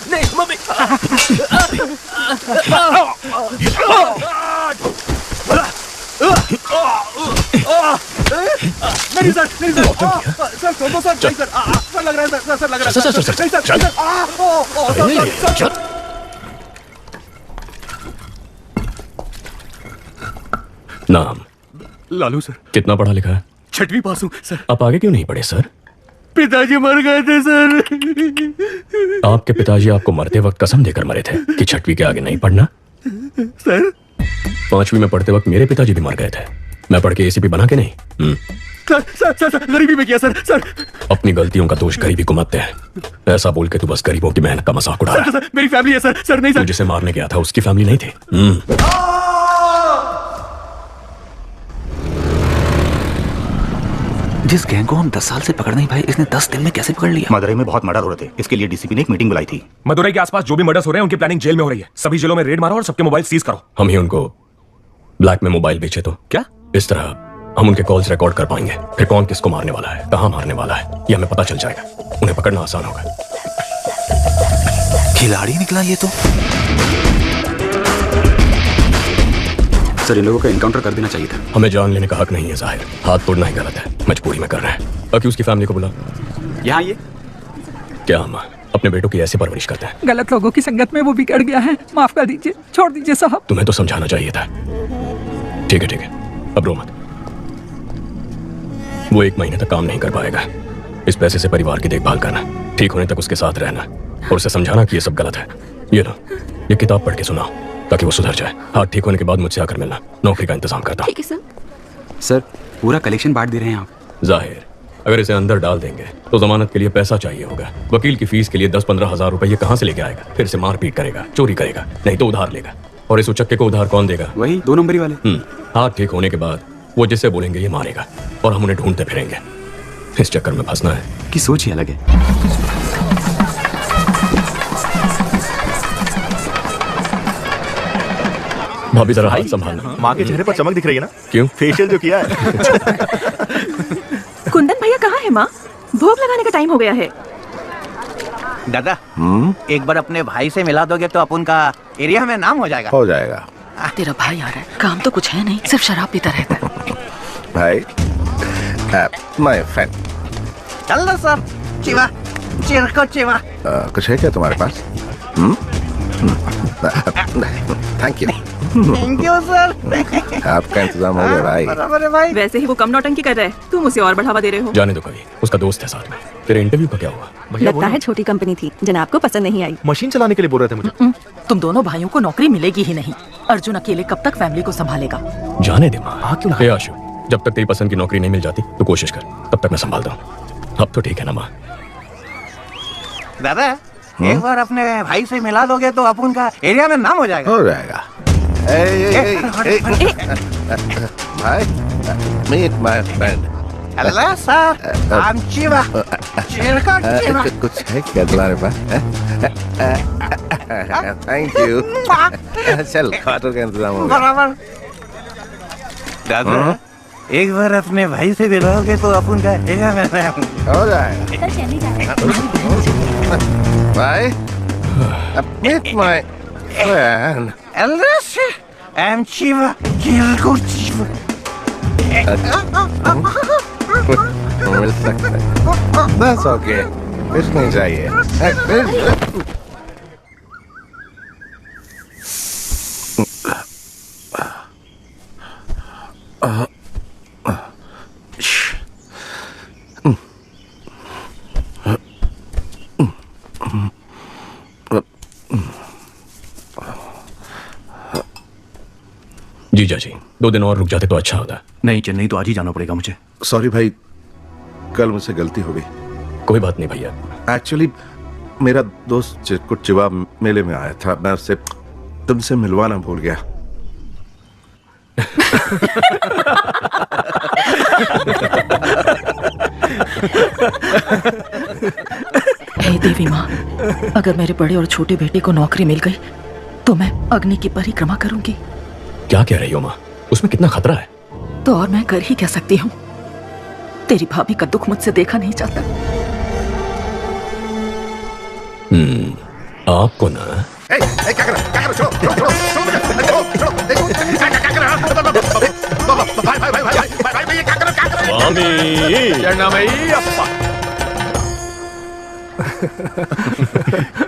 नहीं मम्मी नहीं सर नहीं सर सर छोड़ो सर नहीं सर सर लग रहा है सर लग रहा है सर नहीं सर नाम लालू सर। कितना पढ़ा लिखा है? 6वीं पास हूँ सर। आप आगे क्यों नहीं पढ़े सर? पिताजी मर गए थे सर। आपके पिताजी आपको मरते वक्त कसम देकर मरे थे कि 6वीं के आगे नहीं पढ़ना। सर 5वीं में पढ़ते वक्त मेरे पिताजी भी मर गए थे। मैं पढ़ के एसीपी बना के नहीं। सर सर सर गरीबी में किया सर। सर अपनी गलतियों का दोष गरीबी को मत दे। ऐसा बोल के तू बस गरीबों की मेहनत का मजाक उड़ा रहा है। सर मेरी फैमिली है सर। सर नहीं सर। जिसे मारने गया था उसकी फैमिली नहीं थी। जिस गैंग को हम 10 साल से पकड़ नहीं पाए, इसने 10 दिन में कैसे पकड़ लिया? मदुरई में बहुत मर्डर हो रहे थे, इसके लिए डीसीपी ने एक मीटिंग बुलाई थी। मदुरई के आसपास जो भी मर्डर्स हो रहे हैं उनकी प्लानिंग जेल में हो रही है। सभी जेलों में रेड मारो और सबके मोबाइल सीज करो। हम ही उनको ब्लैक में मोबाइल बेचे तो क्या इस तरह हम उनके कॉल्स रिकॉर्ड कर पाएंगे। फिर कौन किसको मारने वाला है, कहां मारने वाला है, ये हमें पता चल जाएगा। उन्हें पकड़ना आसान होगा। खिलाड़ी निकला ये तो। सर इन लोगों का एनकाउंटर कर देना चाहिए था। हमें जान लेने का हक नहीं है जाहिर। हाथ तोड़ना ही गलत है। मजबूरी में कर रहे हैं। अक्यूज की फैमिली को बुला। यहाँ ये क्या हम अपने बेटों की ऐसी परवरिश करते हैं? गलत लोगों की संगत में वो बिगड़ गया है। माफ कर दीजिए, छोड़ दीजिए साहब। तुम्हें तो समझाना चाहिए था। ठीक है अब रो मत। वो 1 महीने तक काम नहीं कर पाएगा। इस पैसे से परिवार की देखभाल करना, ठीक होने तक उसके साथ रहना और उसे समझाना कि ये सब गलत है। ये लो, ये किताब पढ़ के सुनाओ ताकि वो सुधर जाए। हाथ ठीक होने के बाद मुझसे आकर मिलना। नौकरी का इंतजाम करता हूँ। ठीक है सर। सर पूरा कलेक्शन बांट दे रहे हैं आप। जाहिर अगर इसे अंदर डाल देंगे तो जमानत के लिए पैसा चाहिए होगा। वकील की फीस के लिए 10-15 हजार रुपए ये कहाँ से लेके आएगा? फिर से मारपीट करेगा, चोरी करेगा, नहीं तो उधार लेगा। और इस उचक्के को उधार कौन देगा? वही 2 नंबरी वाले। हाथ ठीक होने के बाद वो जिसे बोलेंगे ये मारेगा और हम उन्हें ढूंढते फिरेंगे। इस चक्कर में फंसना है कि सोच ही अलग है। भाभी जरा हाथ संभालना। माँ के चेहरे पर चमक दिख रही है ना? क्यों? फेशियल जो किया है। कुंदन भैया कहाँ है माँ? भोग लगाने का टाइम हो गया है। दादा एक बार अपने भाई से मिला दोगे तो अपन का एरिया में नाम हो जाएगा। हो जाएगा। तेरा भाई आ रहा है। काम तो कुछ है नहीं, सिर्फ शराब पीता रहता है। भाई माय फ्रेंड। चल लो सर। चिवा चिरको चिवा। कुछ है क्या तुम्हारे पास? Thank you. Thank you sir. आपका इंतजाम हो गया भाई। बराबर है भाई। वैसे ही वो कम नौटंकी कर रहा है, तुम उसे और बढ़ावा दे रहे हो। जाने दो कभी, उसका दोस्त है साथ में। तेरे इंटरव्यू का क्या हुआ? लगता है छोटी कंपनी थी, जनाब को पसंद नहीं आई। मशीन चलाने के लिए बोल रहे थे मुझे। तुम दोनों भाइयों को नौकरी मिलेगी ही नहीं। अर्जुन अकेले कब तक फैमिली को संभालेगा? जाने दे माँ। क्यों? आशु जब तक तेरी पसंद की नौकरी नहीं मिल जाती तो कोशिश कर, तब तक मैं संभालता हूँ। अब तो ठीक है ना माँ? दादा एक बार अपने भाई से मिला दोगे तो अपन का एरिया में नाम हो जाएगा। हो जाएगा। भाई meet my friend. Hello sir, I am चिवा। चिरको चिवा। कुछ है क्या तुम्हारे पास? Thank you. चल खाटो का इंतजाम हो गया। बराबर। दादा एक बार अपने भाई से मिलोगे तो अपन का एरिया में नाम हो जाएगा। भाई meet my friend. Hello sir, I am चिवा। चिरको चिवा। मिल सकता है। That's okay. कुछ नहीं चाहिए। जीजा जी 2 दिन और रुक जाते तो अच्छा होता। नहीं, चेन्नई तो आज ही जाना पड़ेगा मुझे। सॉरी भाई, कल मुझसे गलती हो गई। कोई बात नहीं भैया। एक्चुअली मेरा दोस्त चिरकुट चिवा मेले में आया था, मैं उससे तुमसे मिलवाना भूल गया। हे देवी माँ, अगर मेरे बड़े और छोटे बेटे को नौकरी मिल गई तो मैं अग्नि की परिक्रमा करूंगी। क्या कह रही हो माँ? उसमें कितना खतरा है। तो और मैं कर ही कह सकती हूँ। तेरी भाभी का दुख मुझसे देखा नहीं जाता। आपको ना क्या कर रहा? छोड़ो, छोड़ो, छोड़ो, छोड़ो, छोड़ो, देखो, क्या कर रहा? भाई, ये क्या कर रहा?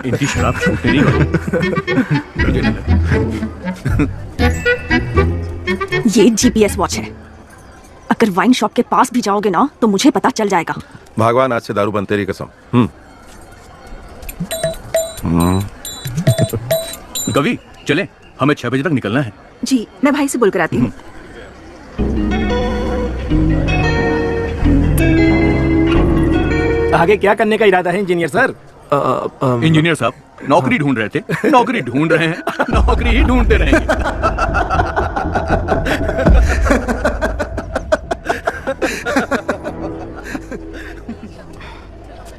इनकी शराब छूटने नहीं वाली। ये जीपीएस वॉच है। अगर वाइन शॉप के पास भी जाओगे ना तो मुझे पता चल जाएगा। भगवान आज से दारू बंद, तेरी कसम। कवि चले, हमें 6 बजे तक निकलना है। जी, मैं भाई से बोल कर आती हूँ। आगे क्या करने का इरादा है इंजीनियर सर? इंजीनियर साहब नौकरी ढूंढ रहे थे। नौकरी ढूंढ रहे हैं, नौकरी ही ढूंढते रहेंगे।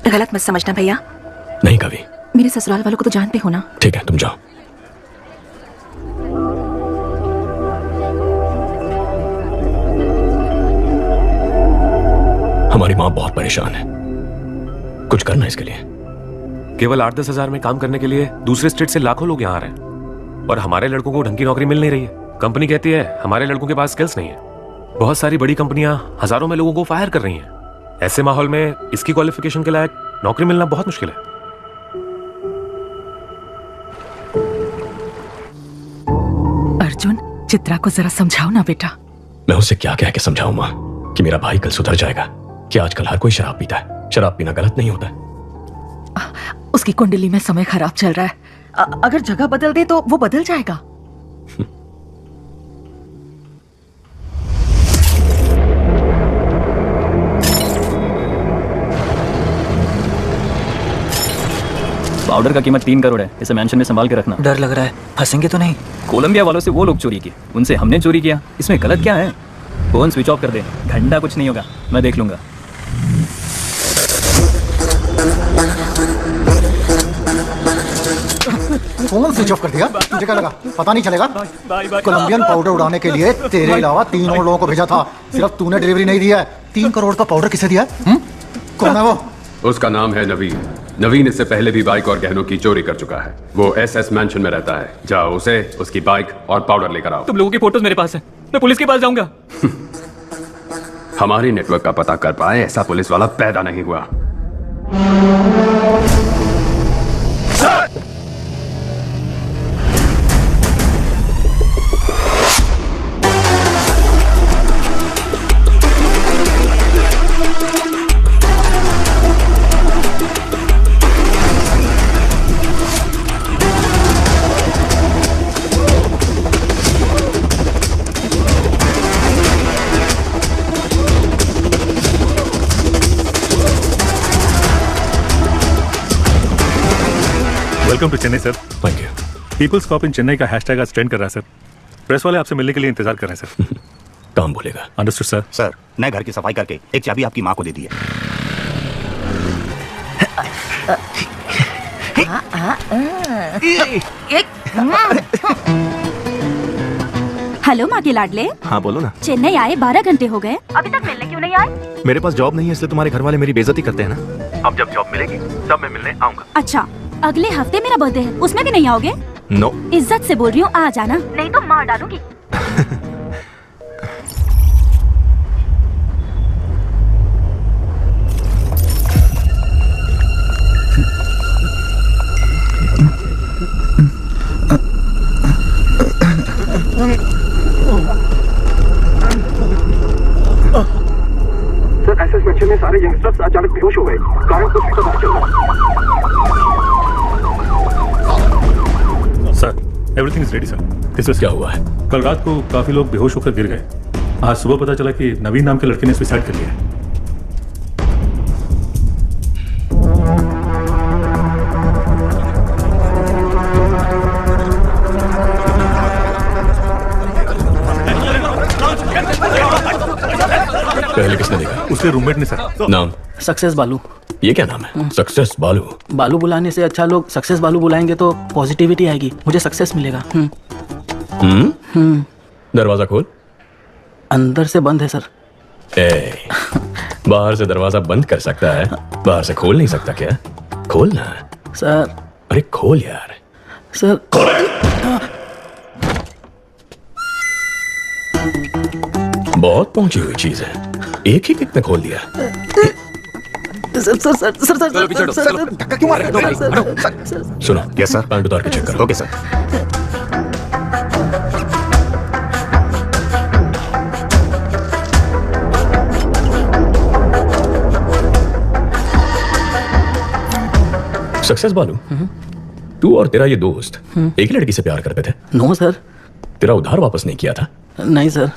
गलत मत समझना भैया। नहीं कवि, मेरे ससुराल वालों को तो जानते हो ना। ठीक है, तुम जाओ। हमारी माँ बहुत परेशान है, कुछ करना इसके लिए। केवल 8-10 हजार में काम करने के लिए दूसरे स्टेट से लाखों लोग यहाँ आ रहे हैं और हमारे लड़कों को ढंग की नौकरी मिल नहीं रही है। कंपनी कहती है हमारे लड़कों के पास स्किल्स नहीं है। बहुत सारी बड़ी कंपनियां हजारों में लोगों को फायर कर रही हैं। ऐसे माहौल में इसकी क्वालिफिकेशन के लायक नौकरी मिलना बहुत मुश्किल है। अर्जुन, चित्रा को जरा समझाओ ना बेटा। मैं उसे क्या कह के समझाऊं माँ कि मेरा भाई कल सुधर जाएगा? कि आजकल हर कोई शराब पीता है, शराब पीना गलत नहीं होता है। उसकी कुंडली में समय खराब चल रहा है। अगर जगह बदल दे तो वो बदल जाएगा। पाउडर का कीमत 3 करोड़ है। इसे मेंशन में संभाल के रखना। डर लग रहा है, फंसेंगे तो नहीं? कोलंबिया वालों से वो लोग चोरी किए, उनसे हमने चोरी किया। इसमें गलत क्या है? फोन स्विच ऑफ कर दे, घंटा कुछ नहीं होगा, मैं देख लूंगा। फोन स्विच ऑफ कर दिया? तुझे क्या लगा पता नहीं चलेगा? कोलंबियन पाउडर उड़ाने के लिए तेरे अलावा 3 और लोगों को भेजा था, सिर्फ तूने डिलीवरी नहीं दिया है। 3 करोड़ का पाउडर किसे दिया? कौन है वो? उसका नाम है नवीन। नवीन इससे पहले भी बाइक और गहनों की चोरी कर चुका है। वो SS मैंशन में रहता है। जाओ उसे, उसकी बाइक और पाउडर लेकर आओ। तुम लोगों की फोटोज मेरे पास है, मैं पुलिस के पास जाऊंगा। हमारी नेटवर्क का पता कर पाए ऐसा पुलिस वाला पैदा नहीं हुआ। Welcome to Chennai sir. Thank you. People's cop in Chennai का हैशटैग आज ट्रेंड कर रहा है सर। प्रेस वाले आपसे मिलने के लिए इंतजार कर रहे हैं सर। काम बोलेगा। Understood sir. सर, नए घर की सफाई करके एक चाबी आपकी माँ को दे दी है। हेलो माँ के लाडले। हाँ बोलो ना। चेन्नई आए 12 घंटे हो गए, अभी तक मिलने क्यों नहीं आए? मेरे पास जॉब नहीं है, इसलिए तुम्हारे घर वाले मेरी बेइज्जती करते हैं ना। अब जब जॉब मिलेगी तब मैं मिलने आऊंगा। अच्छा, अगले हफ्ते मेरा बर्थडे है, उसमें भी नहीं आओगे? नो। इज्जत से बोल रही हूँ, आ जाना, नहीं तो मार डालूंगी। Sir everything is ready sir. This is क्या हुआ है? कल रात को काफी लोग बेहोश होकर गिर गए। आज सुबह पता चला कि नवीन नाम के लड़के ने सुसाइड कर लिया है। पहले किसने देखा? उसके रूममेट ने सर। नाम? सक्सेस बालू। ये क्या नाम है? सक्सेस बालू? बालू बुलाने से अच्छा लोग सक्सेस बालू बुलाएंगे तो पॉजिटिविटी आएगी, मुझे सक्सेस मिलेगा। दरवाजा खोल। अंदर से बंद है सर। बाहर से दरवाजा बंद कर सकता है, बाहर से खोल नहीं सकता क्या? खोल ना सर। अरे खोल यार सर। बहुत पहुंची हुई चीज है, एक ही किक में खोल दिया। Sir sir sir sir sir sir धक्का क्यों मार रहे हो? सुनो। Yes sir. पैंट उतार के चेक करो। Okay sir. सक्सेस बालू, तू और तेरा ये दोस्त एक ही लड़की से प्यार करते थे? No sir. तेरा उधार वापस नहीं किया था? नहीं सर।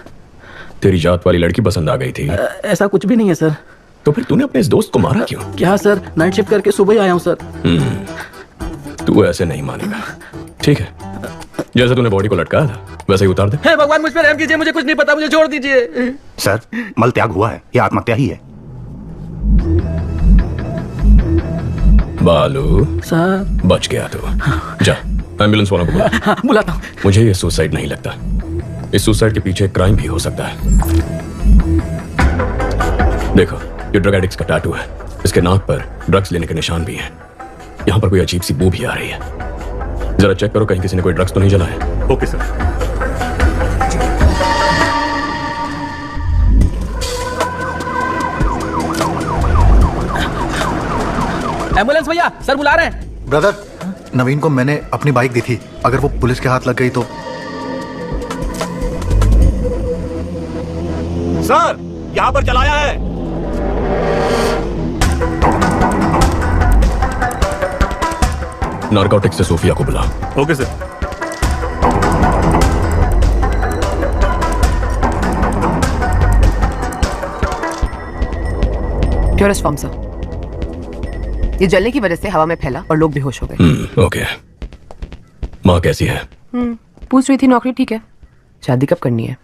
तेरी जात वाली लड़की पसंद आ गई थी? ऐसा कुछ भी नहीं है सर। तो फिर तूने अपने इस दोस्त को मारा क्यों? क्या सर, नाइट शिफ्ट करके सुबह ही आया हूँ सर। तू ऐसे नहीं मानेगा। ठीक है, जैसे तूने बॉडी को लटकाया था वैसे ही उतार दे। हे भगवान, मुझ पर रहम कीजिए, मुझे कुछ नहीं पता, मुझे छोड़ दीजिए। सर, मल त्याग हुआ है, ये आत्महत्या ही है। बालू सर। बच गया तू। जा एम्बुलेंस वालों को बुला। बुलाता हूँ। मुझे ये सुसाइड नहीं लगता, इस सुसाइड के पीछे क्राइम भी हो सकता है। देखो, ये ड्रग एडिक्ट्स का टैटू है, इसके नाक पर ड्रग्स लेने के निशान भी हैं। यहाँ पर कोई अजीब सी बू भी आ रही है, जरा चेक करो कहीं किसी ने कोई ड्रग्स तो नहीं जलाया। Okay sir. एम्बुलेंस भैया, सर बुला रहे हैं। ब्रदर, नवीन को मैंने अपनी बाइक दी थी, अगर वो पुलिस के हाथ लग गई तो। सर, यहाँ पर चलाया है। नारकोटिक्स से सोफिया को बुला। Okay sir. Purest form sir. ये जलने की वजह से हवा में फैला और लोग बेहोश हो गए। ओके। माँ कैसी है? पूछ रही थी, नौकरी ठीक है। शादी कब करनी है?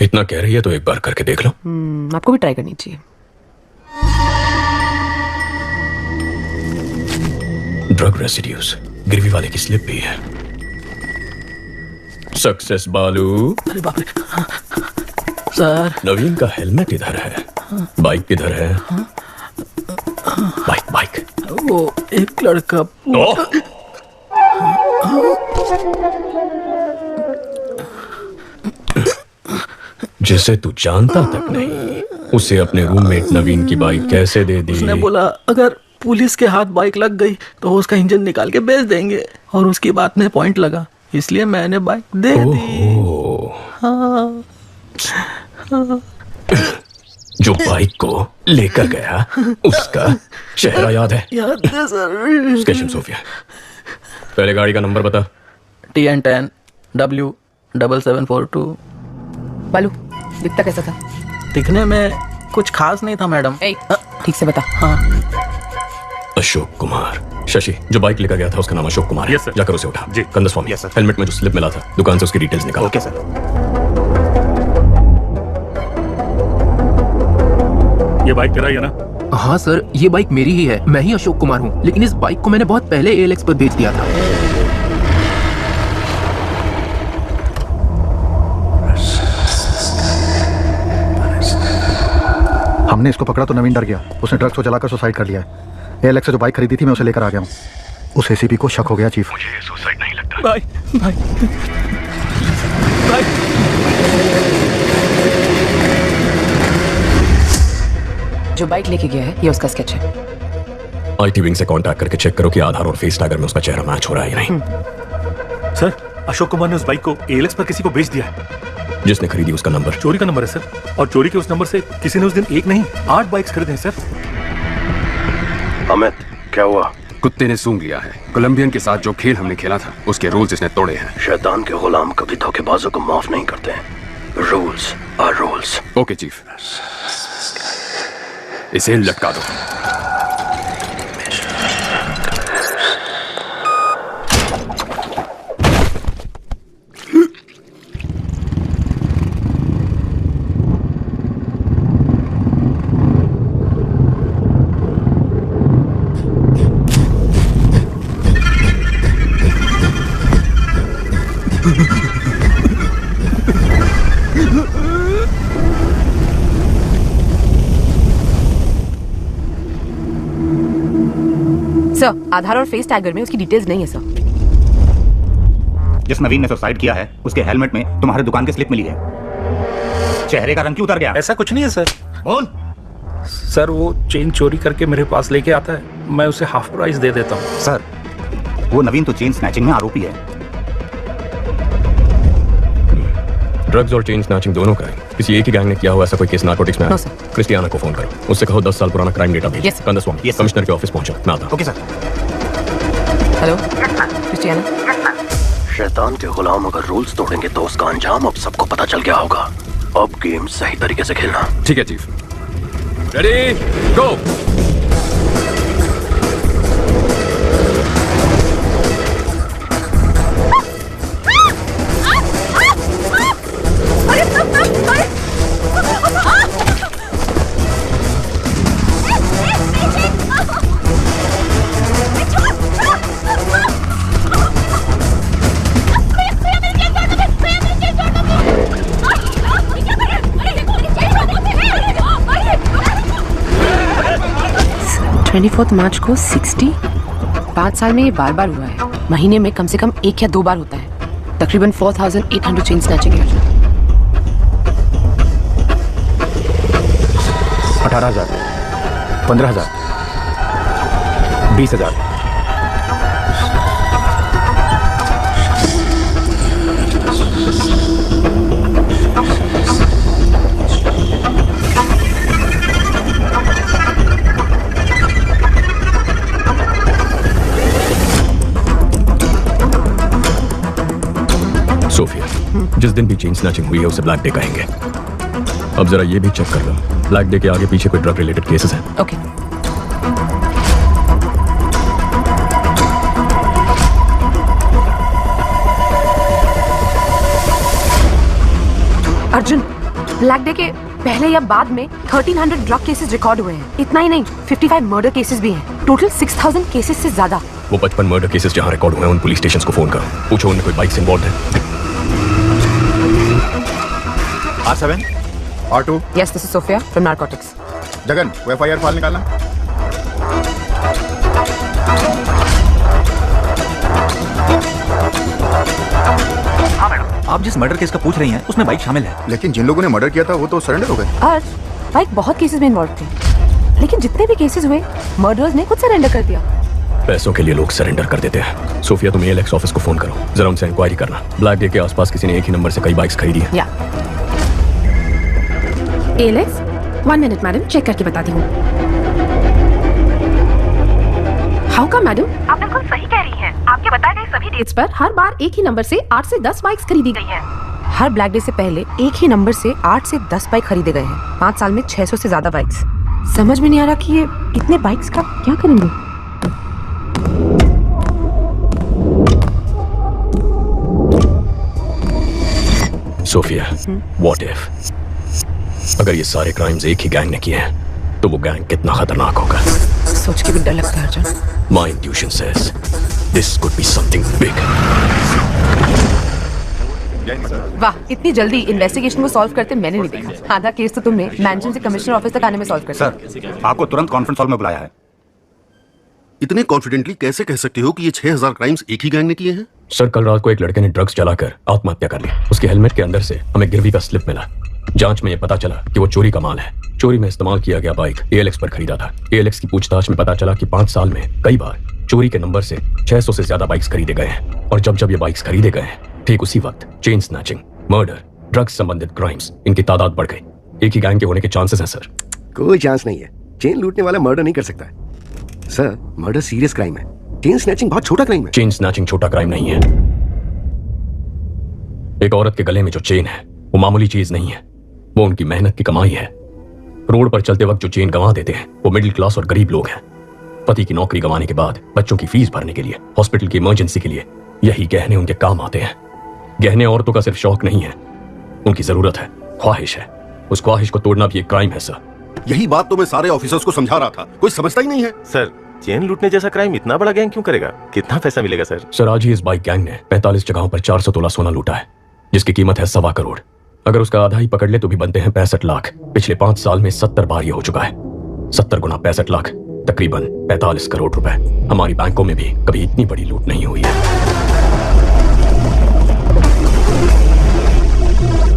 इतना कह रही है तो एक बार करके देख लो। आपको भी ट्राई करनी चाहिए। ड्रग रेसिड्यूज, गिरवी वाले की स्लिप भी है। सक्सेस बालू। अरे बाप रे सर। नवीन का हेलमेट इधर है, बाइक किधर है? Bike bike. वो एक लड़का जिसे तू जानता तक नहीं, उसे अपने रूममेट नवीन की बाइक कैसे दे दी? उसने बोला अगर पुलिस के हाथ बाइक लग गई तो उसका इंजन निकाल के बेच देंगे, और उसकी बात में पॉइंट लगा, इसलिए मैंने बाइक दे दी। हाँ। जो बाइक को लेकर गया उसका चेहरा याद है? याद है सर। स्टेशन सोफिया, पहले गाड़ी का नंबर बता। TN10 W7742। बालू, दिखता कैसा था? दिखने में कुछ खास नहीं था मैडम। ठीक से बता। हाँ। अशोक कुमार। शशि, जो बाइक लेकर गया था उसका नाम अशोक कुमार है। जाकर उसे उठा। जी। कंदस फॉर्म। हेलमेट में जो स्लिप मिला था दुकान से उसकी डिटेल्स निकालो। Okay sir. ये बाइक तेरा ही है ना? हाँ सर, ये बाइक मेरी ही है, मैं ही अशोक कुमार हूँ, लेकिन इस बाइक को मैंने बहुत पहले ALX पर बेच दिया था। हमने इसको पकड़ा तो नवीन डर गया, उसने ड्रग्स को जलाकर सुसाइड कर लिया है। ALX से जो बाइक खरीदी थी मैं उसे लेकर आ गया हूँ। उस ACP को शक हो गया चीफ। मुझे सुसाइड नहीं लगता। Bye bye bye. जो बाइक लेके गया है ये उसका स्केच है। IT विंग से कांटेक्ट करके चेक करो कि आधार और फेस टैगर में उसका चेहरा मैच हो रहा है या नहीं। सर, अशोक कुमार ने उस बाइक को ALX पर किसी को बेच दिया है। जिसने खरीदी उसका नंबर? चोरी का नंबर है सर, और चोरी के उस नंबर से किसी ने उस दिन एक नहीं 8 बाइक्स खरीदे हैं सर। अमित, क्या हुआ? कुत्ते ने सूंघ लिया है। कोलंबियन के साथ जो खेल हमने खेला था उसके रूल्स इसने तोड़े हैं। शैतान के गुलाम कभी धोखेबाजों को माफ नहीं करते हैं। Rules are rules. Okay chief, इसे लटका दो। सर, आधार और फेस टैगर में उसकी डिटेल्स नहीं है सर। जिस नवीन ने सुसाइड किया है उसके हेलमेट में तुम्हारे दुकान की स्लिप मिली है। चेहरे का रंग क्यों उतर गया? ऐसा कुछ नहीं है सर। बोल। सर वो चेन चोरी करके मेरे पास लेके आता है, मैं उसे हाफ प्राइस दे देता हूँ। सर वो नवीन तो चेन स्नैचिंग में आरोपी है। ड्रग्स और चेन स्नैचिंग दोनों का है। किसी एक ही गैंग ने किया हुआ ऐसा कोई केस नार्कोटिक्स में है? क्रिस्टियाना को फोन करो, उससे कहो 10 साल पुराना क्राइम डेटा भेज। कंदस्वामी कमिश्नर के ऑफिस पहुंचो, मैं आता हूं। Okay sir. Hello Christiana. शैतान के गुलाम अगर रूल्स तोड़ेंगे तो उसका अंजाम अब सबको पता चल गया होगा। अब गेम सही तरीके से खेलना। ठीक है चीफ। रेडी गो। मार्च को 60। 5 साल में ये बार बार हुआ है। महीने में कम से कम 1 या 2 बार होता है। तकरीबन 4800 चेन स्नैचिंग है। 18,000, 15,000, 20,000। सोफिया, जिस दिन भी चेन स्नैचिंग हुई है उसे ब्लैक डे कहेंगे। अब जरा ये भी चेक कर लो, ब्लैक डे के आगे पीछे कोई ड्रग रिलेटेड केसेस हैं? ओके। अर्जुन, ब्लैक डे के पहले या बाद में 1300 ड्रग केसेस रिकॉर्ड हुए हैं। इतना ही नहीं, 55 मर्डर केसेस भी हैं। टोटल 6000 केसेस से ज्यादा। वो 55 मर्डर केसेस जहां रिकॉर्ड हुए हैं उन पुलिस स्टेशंस को फोन करो, पूछो उनमें कोई बाइक्स इन्वॉल्व है। R7 R2। Yes, this is Sophia from Narcotics. Jagan, वो FIR फाइल निकालना। हाँ मैडम। आप जिस मर्डर केस का पूछ रही हैं उसमें बाइक शामिल है। लेकिन जिन लोगों ने मर्डर किया था वो तो सरेंडर हो गए। अर्ज, बाइक बहुत केसेस में इन्वॉल्व थे, लेकिन जितने भी केसेस हुए मर्डर्स ने खुद सरेंडर कर दिया। पैसों के लिए लोग सरेंडर कर देते हैं। सोफिया, तुम ALX ऑफिस को फोन करो, जरा उनसे इंक्वायरी करना। ब्लैक डे के आसपास किसी ने एक ही नंबर से कई बाइक्स खरीदी है। ALX, 1 मिनट मैडम, चेक करके बताती हूँ। हाउ का मैडम? आप बिल्कुल सही कह रही हैं। आपके बताए गए सभी डेट्स पर हर बार एक ही नंबर से 8 से 10 बाइक्स खरीदी गई हैं। हर ब्लैक डे से पहले एक ही नंबर से 8 से 10 बाइक खरीदे गए हैं। 5 साल में 600 से ज्यादा बाइक्स। समझ में नहीं आ रहा कि ये इतने बाइक्स का क्या करेंगे। सोफिया, व्हाट इफ अगर ये सारे क्राइम्स एक ही गैंग ने किए हैं तो वो गैंग कितना खतरनाक होगा। सोच के भी डर लगता है Arjun. My intuition says this could be something big. वाह, इतनी जल्दी इन्वेस्टिगेशन को सॉल्व करते मैंने नहीं देखा। आधा केस तो तुमने मैंशन से कमिश्नर ऑफिस तक आने में सॉल्व कर दिया। सर, आपको तुरंत कॉन्फ्रेंस हॉल में बुलाया है। इतने कॉन्फिडेंटली कैसे कह सकते हो कि ये 6000 क्राइम्स एक ही गैंग ने किए हैं? सर, कल रात को एक लड़के ने ड्रग्स चलाकर आत्महत्या कर ली। उसके हेलमेट के अंदर से हमें गिरवी का स्लिप मिला। जांच में ये पता चला कि वो चोरी का माल है। चोरी में इस्तेमाल किया गया बाइक ALX पर खरीदा था। ALX की पूछताछ में पता चला कि 5 साल में कई बार चोरी के नंबर से 600 से ज्यादा बाइक्स खरीदे गए हैं। और जब जब ये बाइक्स खरीदे गए हैं, ठीक उसी वक्त चेन स्नैचिंग, मर्डर, ड्रग्स संबंधित क्राइम्स, इनकी तादाद बढ़ गई। एक ही गैंग के होने के चांसेस हैं सर। कोई चांस नहीं है। चेन लूटने वाला मर्डर नहीं कर सकता। सर मर्डर सीरियस क्राइम है, चेन स्नैचिंग बहुत छोटा क्राइम है। चेन स्नैचिंग छोटा क्राइम नहीं है। एक औरत के गले में जो चेन है वो मामूली चीज नहीं है, वो उनकी मेहनत की कमाई है। रोड पर चलते वक्त जो चेन गंवा देते हैं वो मिडिल क्लास और गरीब लोग हैं। पति की नौकरी गंवाने के बाद बच्चों की फीस भरने के लिए, हॉस्पिटल की इमरजेंसी के लिए यही गहने उनके काम आते हैं। गहने औरतों का सिर्फ शौक नहीं है, उनकी जरूरत है, ख्वाहिश है। उस ख्वाहिश को तोड़ना भी एक क्राइम है सर। यही बात तो मैं सारे ऑफिसर्स को समझा रहा था, कोई समझता ही नहीं है। सर चेन लूटने जैसा क्राइम इतना बड़ा गैंग क्यों करेगा? कितना पैसा मिलेगा सर? सर आज ही इस बाइक गैंग ने 45 जगहों पर 400 तोला सोना लूटा है, जिसकी कीमत है 1.25 करोड़। अगर उसका आधा ही पकड़ ले तो भी बनते हैं 65 लाख। पिछले 5 साल में 70 बार ये हो चुका है। 70 गुना 65 लाख, तकरीबन 45 करोड़ रुपए। हमारी बैंकों में भी कभी इतनी बड़ी लूट नहीं हुई है।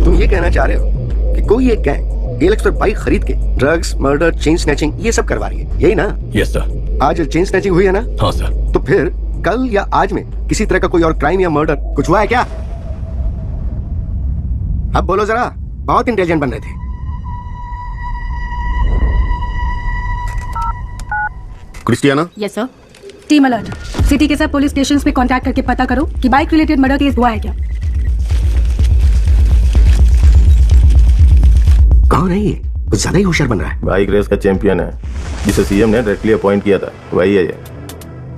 तुम ये कहना चाह रहे हो कि कोई एक गैंग एलेक्स पर बाइक खरीद के ड्रग्स, मर्डर, चेन स्नैचिंग ये सब करवा रही है, यही ना? Yes sir. आज चेन स्नैचिंग हुई है ना? हाँ सर। तो फिर कल या आज में किसी तरह का कोई और क्राइम या मर्डर कुछ हुआ है क्या? अब बोलो जरा, बहुत इंटेलिजेंट बन रहे थे। Christiana? Yes sir. Team alert, city के सब पुलिस स्टेशंस पे कांटेक्ट करके पता करो कि बाइक रिलेटेड मर्डर केस हुआ है क्या। कौन है ये? कुछ ज्यादा ही होशियार बन रहा है। बाइक रेस का चैंपियन है, जिसे सीएम ने डायरेक्टली अपॉइंट किया था, वही है ये।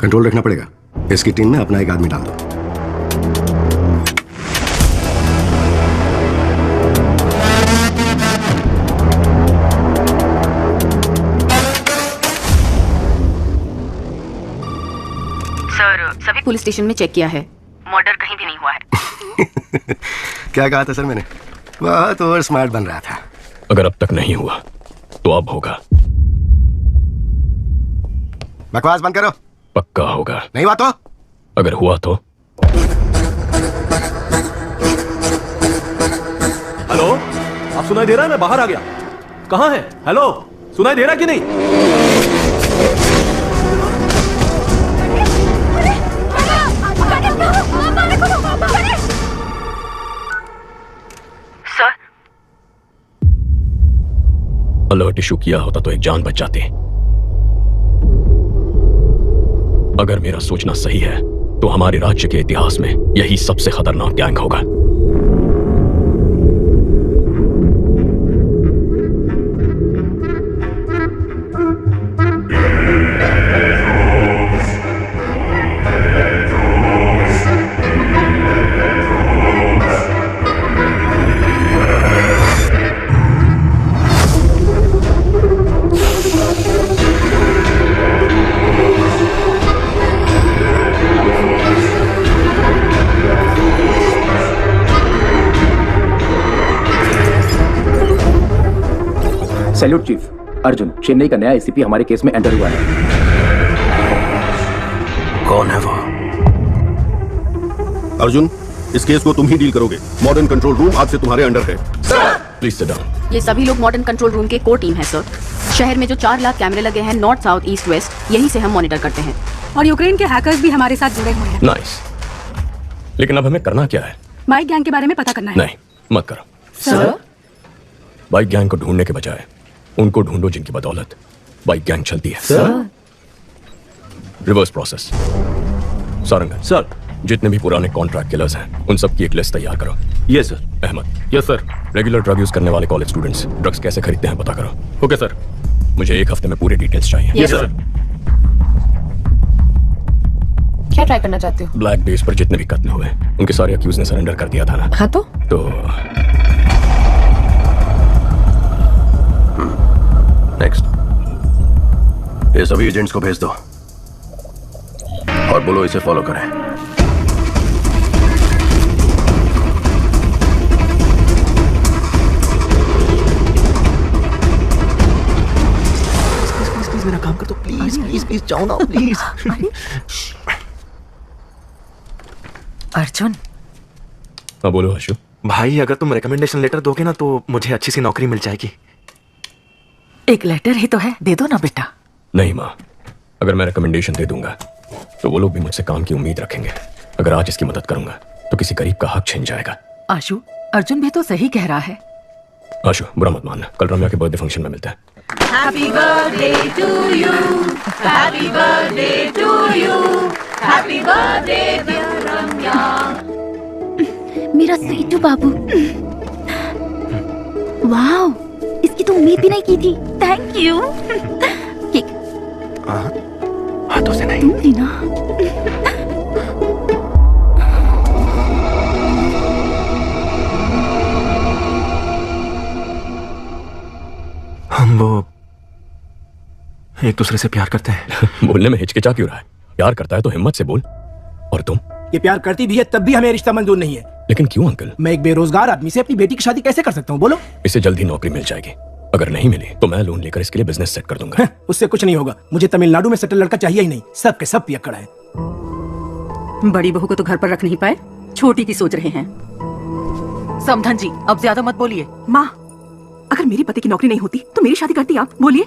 कंट्रोल रखना पड़ेगा। इसकी टीम में अपना एक आदमी डाल दो। सर सभी पुलिस स्टेशन में चेक किया है, मर्डर कहीं भी नहीं हुआ है। क्या कहा था सर मैंने? बहुत ओवर स्मार्ट बन रहा था। अगर अब तक नहीं हुआ तो अब होगा। बकवास बंद करो। पक्का होगा। नहीं हुआ तो? अगर हुआ तो? हेलो, आप सुनाई दे रहा है? मैं बाहर आ गया। कहाँ है? हेलो, सुनाई दे रहा कि नहीं? सर अलर्ट इशू किया होता तो एक जान बच जाती। अगर मेरा सोचना सही है तो हमारे राज्य के इतिहास में यही सबसे खतरनाक गैंग होगा। Salute chief. अर्जुन, चेन्नई का नया एसीपी हमारे केस में एंटर हुआ है। कौन है वो? अर्जुन, इस केस को तुम ही डील करोगे। मॉडर्न कंट्रोल रूम आज से तुम्हारे अंडर है। Please sit down. ये सभी लोग मॉडर्न कंट्रोल रूम के कोर टीम है सर। शहर में जो 4 लाख कैमरे लगे हैं नॉर्थ, साउथ, ईस्ट, वेस्ट, यहीं से हम मॉनिटर करते हैं। और यूक्रेन के हैकर्स भी हमारे साथ जुड़े हुए हैं। नाइस। लेकिन अब हमें करना क्या है? बाइक गैंग के बारे में पता करना है। नहीं, मत करो सर। बाइक गैंग को ढूंढने के बजाय उनको ढूंढो जिनकी बदौलत बाइक गैंग चलती है। Sir. Reverse process. Sarang sir, जितने भी पुराने कॉन्ट्रैक्ट किलर्स हैं उन सब की एक लिस्ट तैयार करो। Yes sir. Ahmed. Yes sir. Regular drug use करने वाले कॉलेज स्टूडेंट्स ड्रग्स कैसे खरीदते हैं पता करो। Okay sir. मुझे 1 हफ्ते में पूरे डिटेल्स चाहिए। Yes sir. क्या ट्राई करना चाहते हो? ब्लैक बेस पर जितने भी कत्ल हुए उनके सारे अक्यूज ने सरेंडर कर दिया था ना। हाँ तो नेक्स्ट, ये सभी एजेंट्स को भेज दो और बोलो इसे फॉलो करें। प्लीज मेरा काम कर दो, प्लीज प्लीज प्लीज जाओ ना प्लीज। अर्जुन। हाँ बोलो अशु। भाई अगर तुम रिकमेंडेशन लेटर दोगे ना तो मुझे अच्छी सी नौकरी मिल जाएगी। एक लेटर ही तो है, दे दो ना बेटा। नहीं माँ, अगर मैं रिकमेंडेशन दे दूंगा तो वो लोग भी मुझसे काम की उम्मीद रखेंगे। अगर आज इसकी मदद करूंगा तो किसी गरीब का हक छिन जाएगा। आशु, अर्जुन भी तो सही कह रहा है। आशु बुरा मत मानना, कल रम्या के बर्थडे फंक्शन में मिलता है। Happy birthday to you. Happy birthday to you. Happy birthday dear Ramya. मेरा स्वीटू बाबू। वाओ, इसकी तो उम्मीद भी नहीं की थी। Thank you. हाथों से नहीं। तुम थी ना। हम वो एक दूसरे से प्यार करते हैं। बोलने में हिचकिचा क्यों रहा है? प्यार करता है तो हिम्मत से बोल। और तुम? ये प्यार करती भी है तब भी हमें रिश्ता मंजूर नहीं है। लेकिन क्यों अंकल? मैं एक बेरोजगार आदमी से अपनी बेटी की शादी कैसे कर सकता हूँ बोलो? इसे जल्दी नौकरी मिल जाएगी। अगर नहीं मिली तो मैं लोन लेकर इसके लिए बिजनेस सेट कर दूंगा। उससे कुछ नहीं होगा। मुझे तमिलनाडु में सेटल लड़का चाहिए ही नहीं। सब के सब पियक्कड़ है। बड़ी बहू को तो घर पर रख नहीं पाए, छोटी की सोच रहे हैं। समधन जी अब ज्यादा मत बोलिए। माँ, अगर मेरे पति की नौकरी नहीं होती तो मेरी शादी करती आप? बोलिए।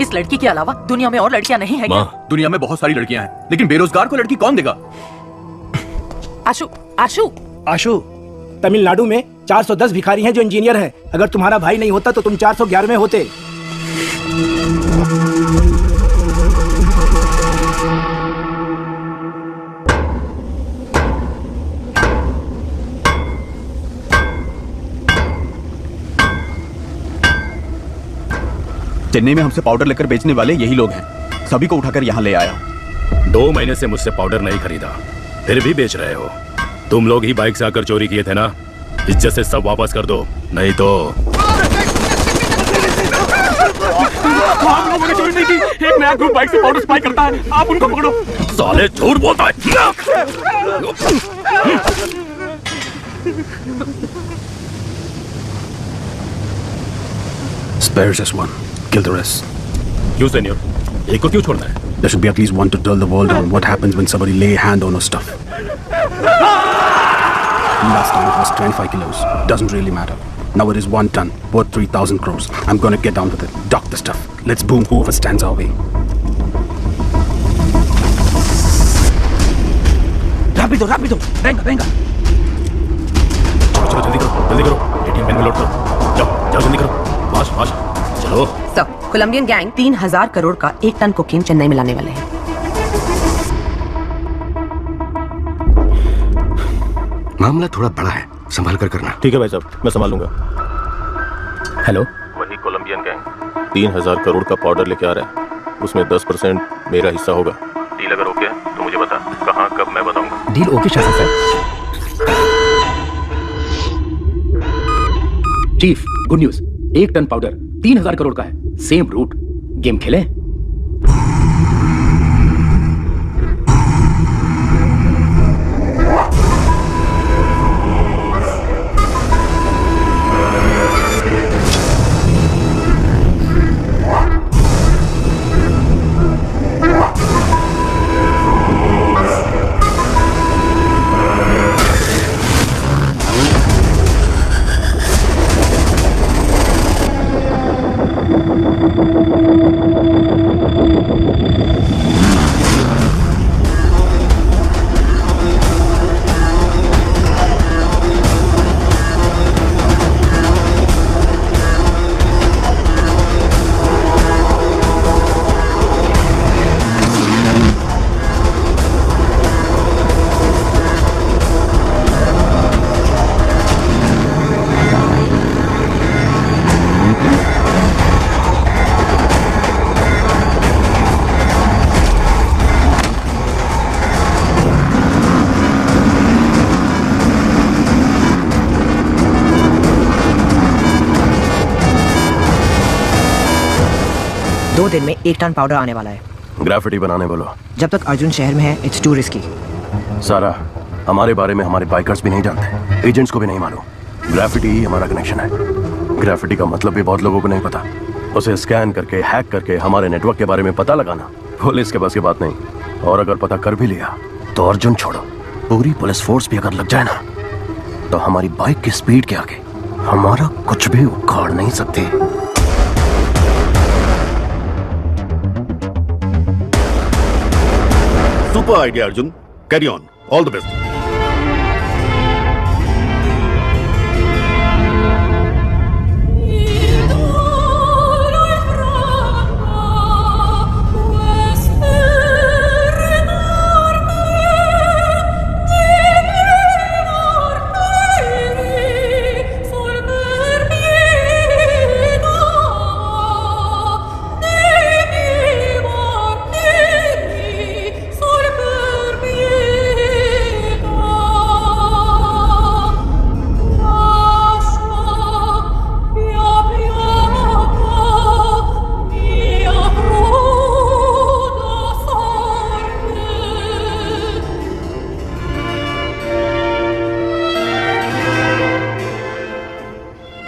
इस लड़की के अलावा दुनिया में और लड़कियां नहीं है क्या? दुनिया में बहुत सारी लड़कियां हैं, लेकिन बेरोजगार को लड़की कौन देगा? आशु, आशु, आशु, तमिलनाडु में 410 भिखारी हैं जो इंजीनियर हैं। अगर तुम्हारा भाई नहीं होता तो तुम 411 में होते। चेन्नई में हमसे पाउडर लेकर बेचने वाले यही लोग हैं। सभी को उठाकर यहाँ ले आया। 2 महीने से मुझसे पाउडर नहीं खरीदा, फिर भी बेच रहे हो। तुम लोग ही बाइक से आकर चोरी किए थे ना? इज्जत से सब वापस कर दो, नहीं तो। हम लोगों ने चोरी नहीं की। एक नया ग्रुप बाइक से पाउडर सप्लाई करता है, आप उनको पकड़ो। साले झूठ बोलता है। Spare just one. Kill the rest. क्यों सेनियर? एक को क्यों छोड़ना है? There should be at least one to tell the world on what happens when somebody lay hand on our stuff. Last time it was 25 kilos. Doesn't really matter. Now it is 1 ton, worth 3,000 crores. I'm gonna get down with it. Dock the stuff. Let's boom whoever stands our way. Rapido, Rapido, रहेगा, रहेगा। चलो जल्दी करो, जल्दी करो। एटीएम पिन में लोड करो। जाओ, जाओ जल्दी करो। फास्ट, फास्ट, चलो। सर, कोलंबियन गैंग 3000 करोड़ का 1 टन कोकीन चेन्नई में लाने वाले हैं। मामला थोड़ा बड़ा है, संभाल कर करना। ठीक है भाई साहब, मैं संभाल लूंगा। हेलो, वही कोलंबियन गैंग 3000 करोड़ का पाउडर लेके आ रहा है। उसमें 10% मेरा हिस्सा होगा। डील अगर ओके तो मुझे बता, कहाँ कब मैं बताऊंगा। Deal okay Shasan sir. Chief, good news. 1 ton powder 3000 crore का है। Same root. गेम खेलें? दिन में 1 टन पाउडर आने वाला है। ग्राफिटी बनाने बोलो। जब तक अर्जुन शहर में है, इट्स टू रिस्की। सारा, हमारे बारे में हमारे बाइकर्स भी नहीं जानते, एजेंट्स को भी नहीं मालूम। ग्राफिटी ही हमारा कनेक्शन है। ग्राफिटी का मतलब भी बहुत लोगों को नहीं पता। उसे स्कैन करके, हैक करके हमारे नेटवर्क के बारे में पता लगाना पुलिस के बस की बात नहीं। और अगर पता कर भी लिया तो अर्जुन छोड़ो, पूरी पुलिस फोर्स भी अगर लग जाए ना, तो हमारी बाइक की स्पीड के आगे हमारा कुछ भी उखाड़ नहीं सकती। Super idea, Arjun. Carry on. All the best.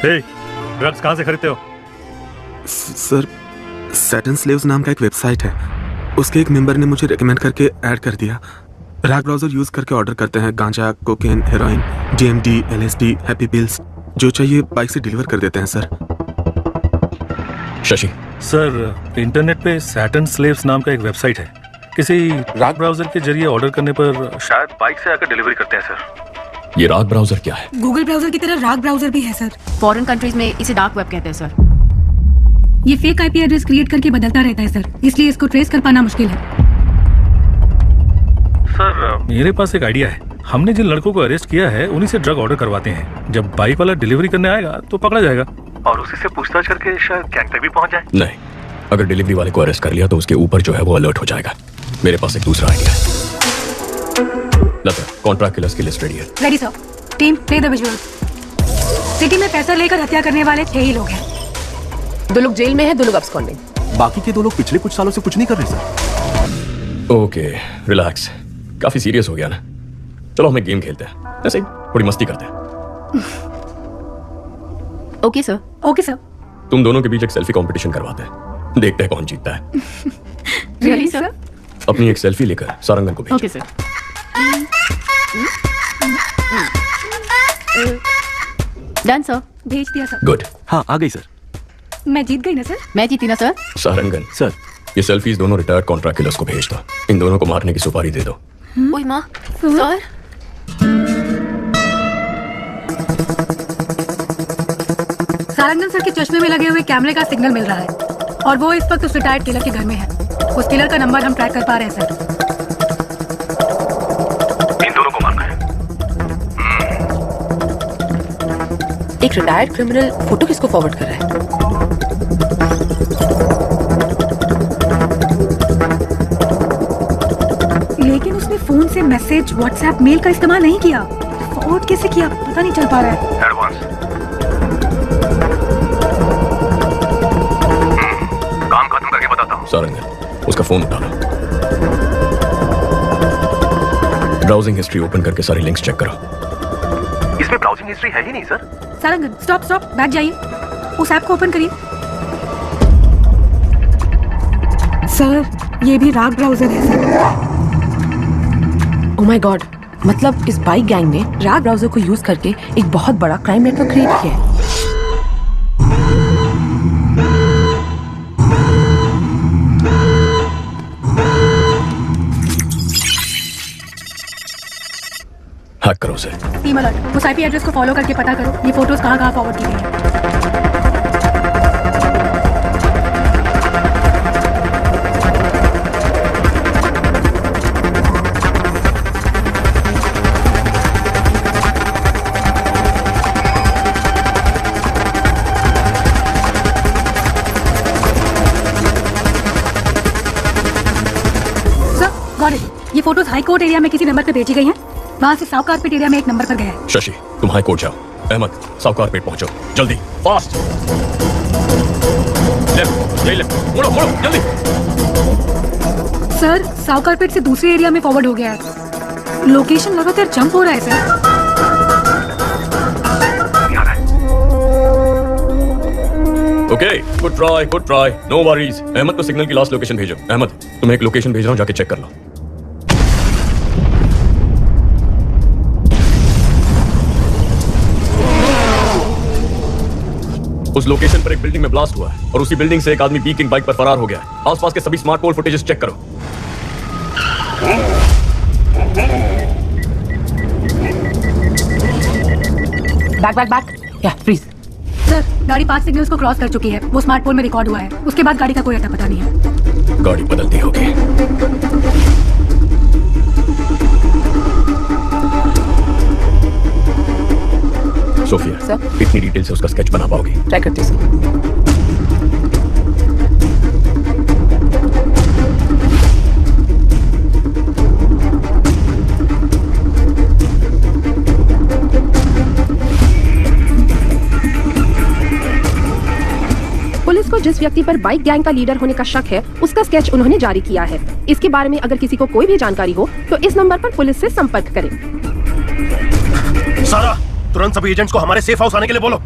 Drugs कहाँ से खरीदते हो? सर, सैटन स्लेव्स नाम का एक वेबसाइट है, उसके एक मेंबर ने मुझे रेकमेंड करके ऐड कर दिया। रैग ब्राउजर यूज करके ऑर्डर करते हैं गांजा, cocaine, heroin, DMD, LSD, happy pills, जो चाहिए बाइक से डिलीवर कर देते हैं सर। शशि सर, इंटरनेट पे सैटन स्लेव्स नाम का एक वेबसाइट है, किसी राग ब्राउजर के जरिए ऑर्डर करने पर शायद बाइक से आकर डिलीवरी करते हैं सर। ये राग ब्राउजर क्या है? गूगल ब्राउजर की तरह राग ब्राउजर भी है सर। फॉरेन कंट्रीज में इसे डार्क वेब कहते हैं सर। ये फेक IP एड्रेस क्रिएट करके बदलता रहता है सर, इसलिए इसको ट्रेस कर पाना मुश्किल है। सर, मेरे पास एक आइडिया है। हमने जिन लड़कों को अरेस्ट किया है उन्हीं से ड्रग ऑर्डर करवाते हैं। जब बाइक वाला डिलीवरी करने आएगा तो पकड़ा जाएगा और उसी से पूछताछ करके शायद गैंग तक भी पहुंच जाए। नहीं, अगर डिलीवरी वाले को अरेस्ट कर लिया तो उसके ऊपर जो है वो अलर्ट हो जाएगा। मेरे पास एक दूसरा आइडिया है। लता, कॉन्ट्रैक्ट किलर्स की लिस्ट रेडी है। Ready sir. Team play the visuals. City में पैसा लेकर हत्या करने वाले 6 ही लोग हैं। 2 लोग जेल में हैं, 2 लोग अब्सकॉन्डिंग। बाकी के 2 लोग पिछले कुछ सालों से कुछ नहीं कर रहे सर। Okay, relax. काफी सीरियस हो गया ना? चलो हम एक गेम खेलते हैं, ऐसे ही थोड़ी मस्ती करते हैं। Okay sir. Okay sir. तुम दोनों के बीच एक सेल्फी कंपटीशन करवाते हैं, देखते हैं कौन जीतता है। Really sir? अपनी एक सेल्फी लेकर सारंगन को भेजो। Okay sir. Done sir. भेज दिया सर। गुड। हाँ, आ गई सर। मैं जीत गई ना सर? मैं जीती ना सर? सारंगन सर, ये सेल्फीज दोनों रिटायर्ड कॉन्ट्रैक्ट किलर्स को भेज दो। इन दोनों को मारने की सुपारी दे दो। ओए माँ, सर। सारंगन सर के चश्मे में लगे हुए कैमरे का सिग्नल मिल रहा है और वो इस वक्त उस रिटायर्ड किलर के घर में है। उस किलर का नंबर हम ट्रैक कर पा रहे हैं सर। इन दोनों को मारना है। एक रिटायर्ड क्रिमिनल फोटो किसको फॉरवर्ड कर रहा है? लेकिन उसने फोन से मैसेज, व्हाट्सएप, मेल का इस्तेमाल नहीं किया। फॉरवर्ड कैसे किया पता नहीं चल पा रहा है। एडवांस। काम खत्म करके बताता हूँ। सारंगन, उसका फोन उठा लो। ब्राउजिंग हिस्ट्री ओपन करके सारी लिंक्स चेक करो। इसमें ब्राउजिंग हिस्ट्री है ही नहीं सर। सारंगन, स्टॉप स्टॉप, बैठ जाइए। उस ऐप को ओपन करिए। सर, ये भी राग ब्राउजर है सर। ओह माय गॉड, मतलब इस बाइक गैंग ने राग ब्राउजर को यूज करके एक बहुत बड़ा क्राइम नेटवर्क क्रिएट किया है। हैक करो उसे। टीम अलर्ट, उस IP एड्रेस को फॉलो करके पता करो ये फोटोज कहाँ फॉरवर्ड की गई हैं। ये फोटोज हाई कोर्ट एरिया में किसी नंबर पर भेजी गई हैं। वहाँ से साउथ कारपेट एरिया में एक नंबर पर गया है। शशि, तुम हाई कोर्ट जाओ। अहमद, साउथ कारपेट पहुंचो, जल्दी, फास्ट। लेफ्ट, यही लेफ्ट, मुड़ो मुड़ो, जल्दी। सर, साउथ कारपेट से दूसरे एरिया में फॉरवर्ड हो गया है। लोकेशन लगातार जंप हो रहा है sir. Okay, good try, no worries. Ahmed को सिग्नल की लास्ट लोकेशन भेजो। अहमद, तुम्हें एक लोकेशन भेज रहा हूँ, जाके चेक कर लो। उस लोकेशन पर एक बिल्डिंग में ब्लास्ट हुआ है और उसी बिल्डिंग से एक आदमी बीकिंग बाइक पर फरार हो गया है। आसपास के सभी स्मार्ट पोल फुटेजेस चेक करो। बैक या फ्रीज। सर, गाड़ी 5 सिग्नल्स को क्रॉस कर चुकी है। वो स्मार्ट पोल में रिकॉर्ड हुआ है। उसके बाद गाड़ी का कोई अता पता नहीं है। गाड़ी बदलती होगी। सोफिया, इतनी डिटेल से उसका स्केच बना पाओगी? ट्राई करती हूँ। पुलिस को जिस व्यक्ति पर बाइक गैंग का लीडर होने का शक है, उसका स्केच उन्होंने जारी किया है। इसके बारे में अगर किसी को कोई भी जानकारी हो तो इस नंबर पर पुलिस से संपर्क करें। सारा, तुरंत सभी एजेंट्स को हमारे सेफ हाउस आने के लिए बोलो।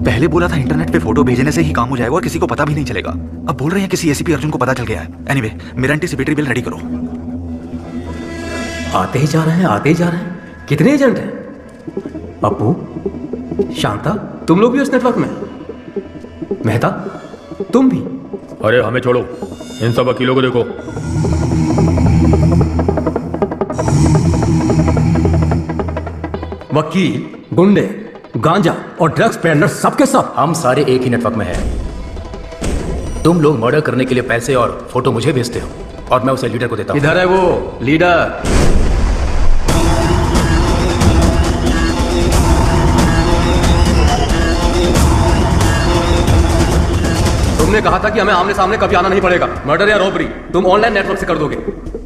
पहले बोला था इंटरनेट पे फोटो भेजने से ही काम हो जाएगा और किसी को पता भी नहीं चलेगा। अब बोल रहे हैं किसी एसीपी अर्जुन को पता चल गया है। एनीवे, मेरा एंटीसिपेटरी बिल रेडी करो। आते ही जा रहे हैं, आते ही जा रहे हैं। कितने एजेंट हैं? अप्पू, शांता, तुम लोग भी उस नेटवर्क में? मेहता, तुम भी? अरे हमें छोड़ो, इन सब वकीलों को देखो। वकील, गुंडे, गांजा और ड्रग्स पेडलर सबके सब हम सारे एक ही नेटवर्क में हैं। तुम लोग मर्डर करने के लिए पैसे और फोटो मुझे भेजते हो और मैं उसे लीडर को देता हूं। इधर है वो लीडर। तुमने कहा था कि हमें आमने सामने कभी आना नहीं पड़ेगा। मर्डर या रॉबरी तुम ऑनलाइन नेटवर्क से कर दोगे,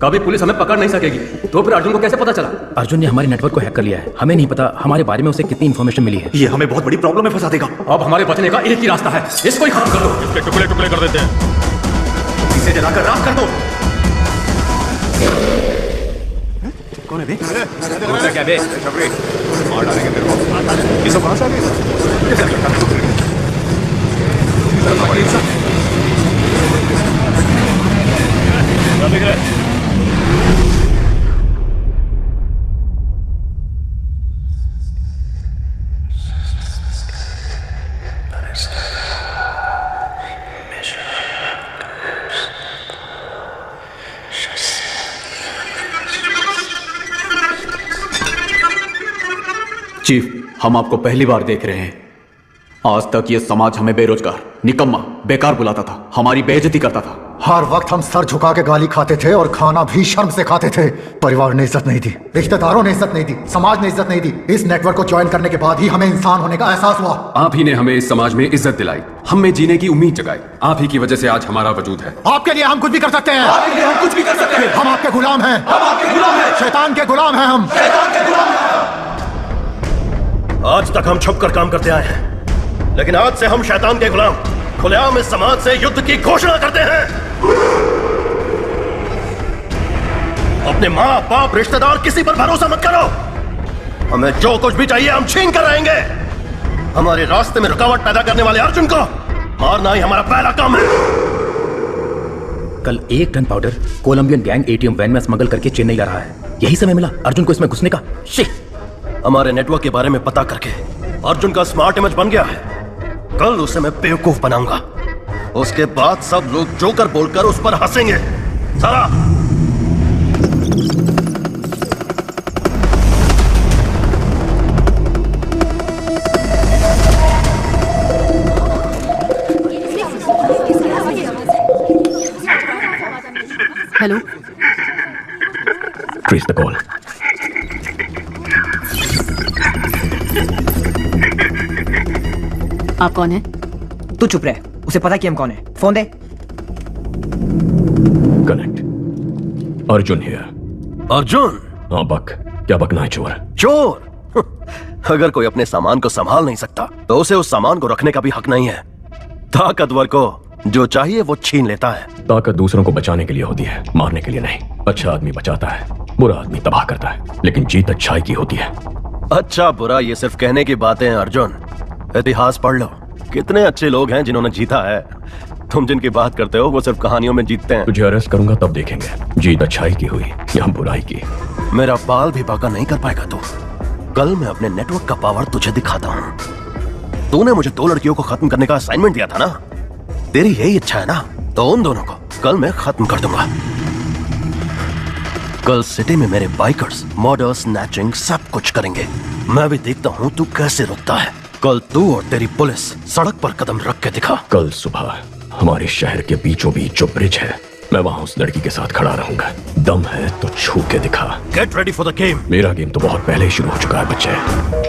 कभी पुलिस हमें पकड़ नहीं सकेगी। तो फिर अर्जुन को कैसे पता चला? अर्जुन ने हमारे नेटवर्क को हैक कर लिया है। हमें नहीं पता हमारे बारे में उसे कितनी इंफॉर्मेशन मिली है। ये हमें बहुत बड़ी प्रॉब्लम में फंसा देगा। अब हमारे बचने का एक ही रास्ता है, इसको ही खत्म कर दो। इसके टुकड़े टुकड़े कर देते हैं। इसे जलाकर राख कर दो। कौन है बे? क्या बे? मार डालेंगे तेरे को। ये सब कहां से आ गए? चीफ, हम आपको पहली बार देख रहे हैं। आज तक ये समाज हमें बेरोजगार, निकम्मा, बेकार बुलाता था, हमारी बेइज्जती करता था। हर वक्त हम सर झुका के गाली खाते थे और खाना भी शर्म से खाते थे। परिवार ने इज्जत नहीं दी, रिश्तेदारों ने इज्जत नहीं दी, समाज ने इज्जत नहीं दी। इस नेटवर्क को ज्वाइन करने के बाद ही हमें इंसान होने का एहसास हुआ। आप ही ने हमें इस समाज में इज्जत दिलाई, हमें जीने की उम्मीद जगाई। आप ही की वजह से आज हमारा वजूद है। आपके लिए हम कुछ भी कर सकते हैं। आपके लिए हम कुछ भी कर सकते हैं। हम आपके गुलाम हैं। हम आपके गुलाम हैं। शैतान के गुलाम हैं हम। शैतान के गुलाम हैं। आज तक हम छुप कर काम करते आए हैं, लेकिन आज से हम शैतान के गुलाम खुलेआम इस समाज से युद्ध की घोषणा करते हैं। अपने माँ बाप रिश्तेदार किसी पर भरोसा मत करो। हमें जो कुछ भी चाहिए हम छीन कर रहेंगे। हमारे रास्ते में रुकावट पैदा करने वाले अर्जुन को मारना ही हमारा पहला काम है। कल 1 ton powder Colombian gang ATM van में स्मगल करके चेन्नई ला रहा है। यही समय मिला अर्जुन को इसमें घुसने का। हमारे नेटवर्क के बारे में पता करके अर्जुन का स्मार्ट इमेज बन गया है। कल उसे मैं बेवकूफ बनाऊंगा। उसके बाद सब लोग जोकर बोलकर उस पर हंसेंगे। सारा हेलो, ट्रेस द कॉल। आप कौन है? तू चुप रहे, उसे पता कि हम कौन है। Phone they. Connect. Arjun here. Arjun? हाँ बक, क्या बकना है चोर? चोर? अगर कोई अपने सामान को संभाल नहीं सकता तो उसे उस सामान को रखने का भी हक नहीं है। ताकतवर को जो चाहिए वो छीन लेता है। ताकत दूसरों को बचाने के लिए होती है, मारने के लिए नहीं। अच्छा आदमी बचाता है, बुरा आदमी तबाह करता है, लेकिन जीत अच्छाई की होती है। अच्छा बुरा ये सिर्फ कहने की बातें हैं अर्जुन। इतिहास पढ़ लो, कितने अच्छे लोग हैं जिन्होंने जीता है। तुम जिनकी बात करते हो वो सिर्फ कहानियों में जीतते हैं। तुझे अरेस्ट करूंगा तब देखेंगे जीत अच्छाई की हुई या बुराई की। मेरा बाल भी बाका नहीं कर पाएगा तू। कल मैं अपने नेटवर्क का पावर तुझे दिखाता हूँ। तूने मुझे 2 लड़कियों को खत्म करने का असाइनमेंट दिया था ना, तेरी यही इच्छा है ना, तो उन दोनों को कल मैं खत्म कर दूंगा। कल सिटी में मेरे बाइकर्स मर्डर, स्नैचिंग सब कुछ करेंगे। मैं भी देखता हूँ तू कैसे रुकता है। कल तू और तेरी पुलिस सड़क पर कदम रख के दिखा। कल सुबह हमारे शहर के बीचों बीच जो ब्रिज है, मैं वहां उस लड़की के साथ खड़ा रहूंगा। दम है तो छू के दिखा। Get ready for the game. मेरा गेम तो बहुत पहले ही शुरू हो चुका है बच्चे।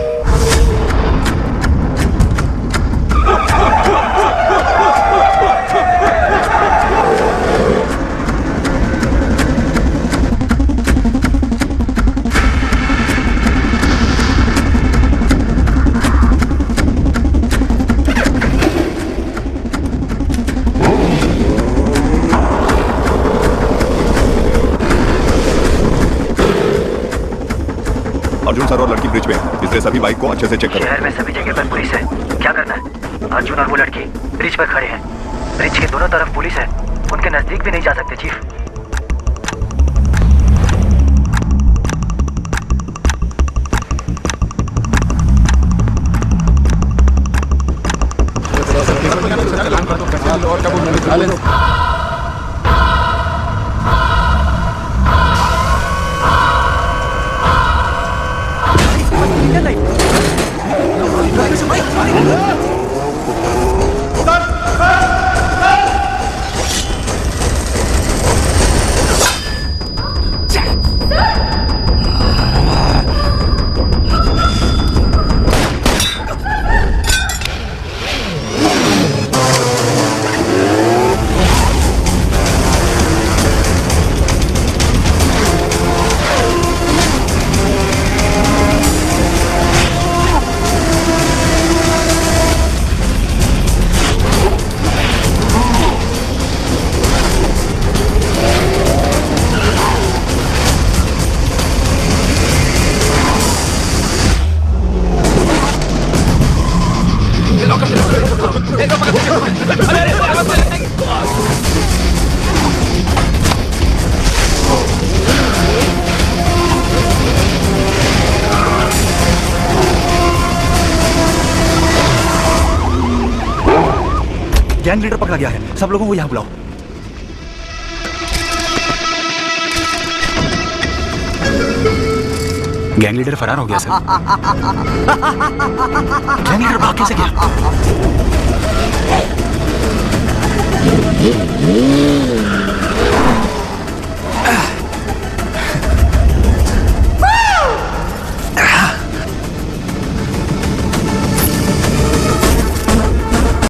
अर्जुन सर और लड़की ब्रिज पे, इसलिए सभी बाइक को अच्छे से चेक करो। शहर में सभी जगह पर पुलिस है, क्या करना है? अर्जुन और वो लड़की ब्रिज पर खड़े हैं। ब्रिज के दोनों तरफ पुलिस है, उनके नजदीक भी नहीं जा सकते चीफ। गैंग लीडर पकड़ा गया है, सब लोगों को यहाँ बुलाओ। गैंग लीडर फरार हो गया सर। गैंग लीडर भाग कैसे गया?